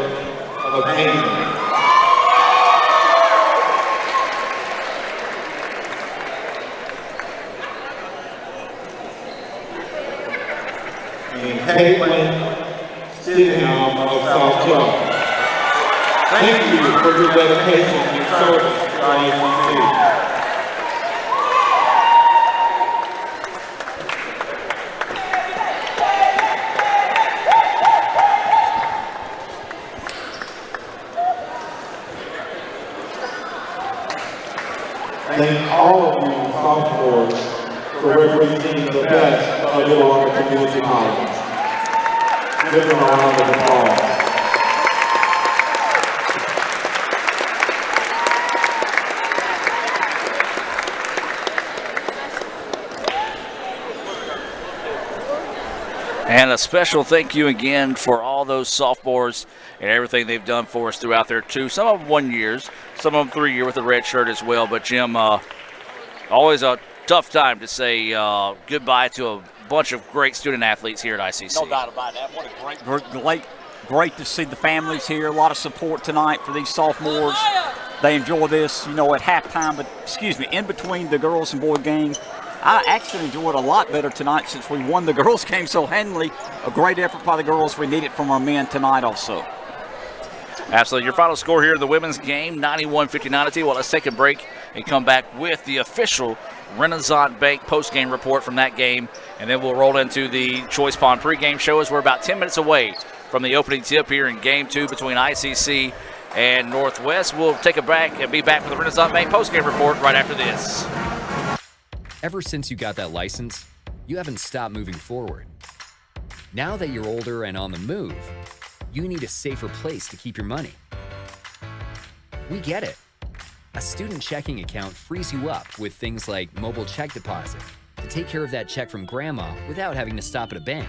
of Angling. Caitlin Stidham of South Troy. Thank you for your dedication and service to ISC. representing the best of Illinois Community College. Give them a round of applause. And a special thank you again for all those sophomores and everything they've done for us throughout there too. Some of them 1 years, some of them 3 year with a red shirt as well. But Jim, always a tough time to say goodbye to a bunch of great student athletes here at ICC. No doubt about that. What a great to see the families here. A lot of support tonight for these sophomores. They enjoy this, you know, at halftime, but in between the girls and boys game. I actually enjoyed a lot better tonight since we won the girls' game so handily. A great effort by the girls. We need it from our men tonight also. Absolutely. Your final score here in the women's game, 91-59. Well, let's take a break and come back with the official Renaissance Bank post-game report from that game, and then we'll roll into the Choice Pond pregame show as we're about 10 minutes away from the opening tip here in Game 2 between ICC and Northwest. We'll take a break and be back with the Renaissance Bank post-game report right after this. Ever since you got that license, you haven't stopped moving forward. Now that you're older and on the move, you need a safer place to keep your money. We get it. A student checking account frees you up with things like mobile check deposit to take care of that check from grandma without having to stop at a bank.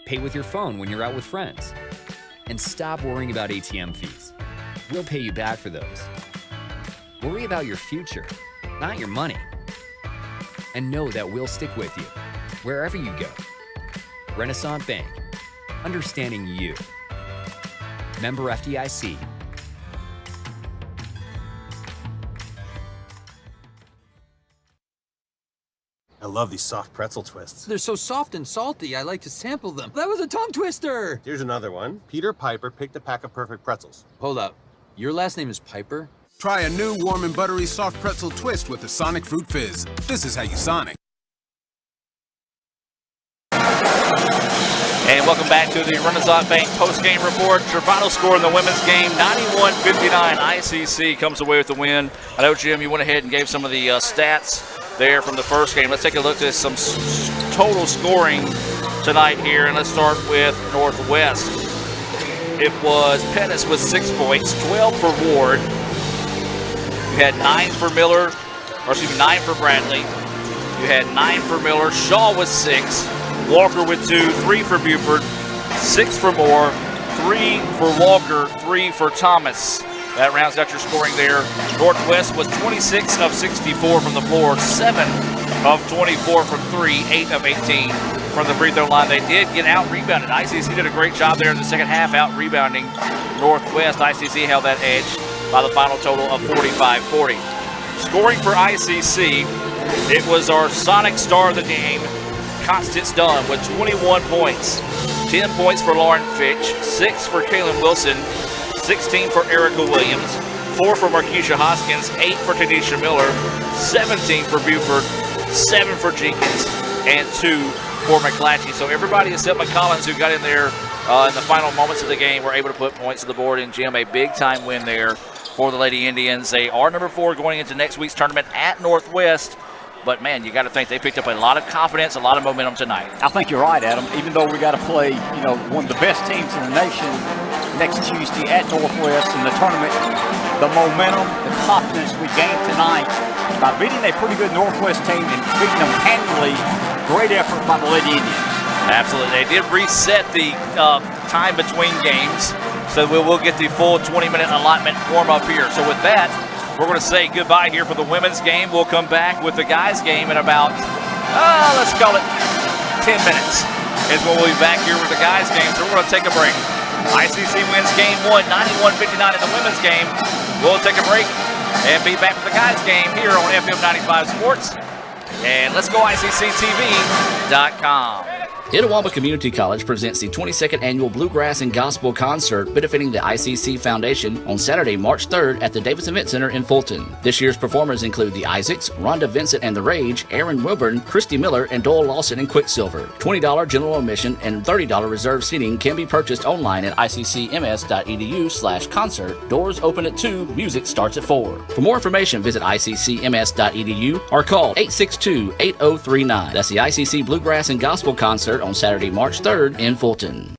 Pay with your phone when you're out with friends. And stop worrying about ATM fees. We'll pay you back for those. Worry about your future, not your money. And know that we'll stick with you, wherever you go. Renaissance Bank, understanding you. Member FDIC. I love these soft pretzel twists. They're so soft and salty, I like to sample them. That was a tongue twister! Here's another one. Peter Piper picked a pack of perfect pretzels. Hold up. Your last name is Piper? Try a new warm and buttery soft pretzel twist with the Sonic Fruit Fizz. This is how you Sonic. And welcome back to the Renaissance Bank post-game report. Your final score in the women's game, 91-59. ICC comes away with the win. I know, Jim, you went ahead and gave some of the stats there from the first game. Let's take a look at some total scoring tonight here, and let's start with Northwest. It was Pettis with 6 points, 12 for Ward. You had 9 for Miller, or excuse me, 9 for Bradley. You had 9 for Miller. Shaw with 6. Walker with 2. 3 for Buford. 6 for Moore. 3 for Walker. 3 for Thomas. That rounds out your scoring there. Northwest was 26 of 64 from the floor. 7 of 24 from 3. 8 of 18 from the free throw line. They did get out-rebounded. ICC did a great job there in the second half out-rebounding Northwest. ICC held that edge by the final total of 45-40. Scoring for ICC, it was our Sonic star of the game, Constance Dunn, with 21 points. 10 points for Lauren Fitch, 6 for Kaylin Wilson, 16 for Erica Williams, 4 for Markeisha Hoskins, 8 for Tanisha Miller, 17 for Buford, 7 for Jenkins, and 2 for McClatchy. So everybody except McCollins, who got in there in the final moments of the game, were able to put points to the board. And Jim, a big-time win there for the Lady Indians. They are number 4 going into next week's tournament at Northwest. But, man, you got to think they picked up a lot of confidence, a lot of momentum tonight. I think you're right, Adam. Even though we got to play, you know, one of the best teams in the nation next Tuesday at Northwest in the tournament, the momentum, the confidence we gained tonight by beating a pretty good Northwest team and beating them handily, great effort by the Lady Indians. Absolutely. They did reset the time between games, so we will get the full 20-minute allotment warm up here. So with that, we're going to say goodbye here for the women's game. We'll come back with the guys' game in about, let's call it 10 minutes. Is when we'll be back here with the guys' game. So we're going to take a break. ICC wins game 1, 91-59 in the women's game. We'll take a break and be back with the guys' game here on FM 95 Sports. And let's go ICCTV.com. Itawamba Community College presents the 22nd Annual Bluegrass and Gospel Concert benefiting the ICC Foundation on Saturday, March 3rd at the Davis Event Center in Fulton. This year's performers include the Isaacs, Rhonda Vincent and the Rage, Aaron Wilburn, Christy Miller, and Doyle Lawson and Quicksilver. $20 general admission and $30 reserved seating can be purchased online at iccms.edu/concert. Doors open at 2, music starts at 4. For more information, visit iccms.edu or call 862-8039. That's the ICC Bluegrass and Gospel Concert on Saturday, March 3rd in Fulton.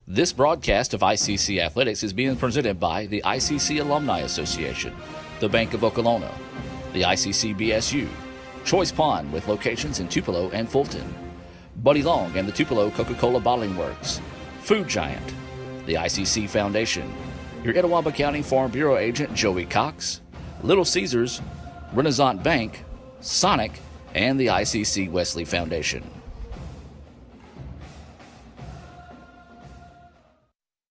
This broadcast of ICC Athletics is being presented by the ICC Alumni Association, the Bank of Okolona, the ICC BSU, Choice Pond with locations in Tupelo and Fulton, Buddy Long and the Tupelo Coca-Cola Bottling Works, Food Giant, the ICC Foundation, your Itawamba County Farm Bureau agent Joey Cox, Little Caesars, Renaissance Bank, Sonic, and the ICC Wesley Foundation.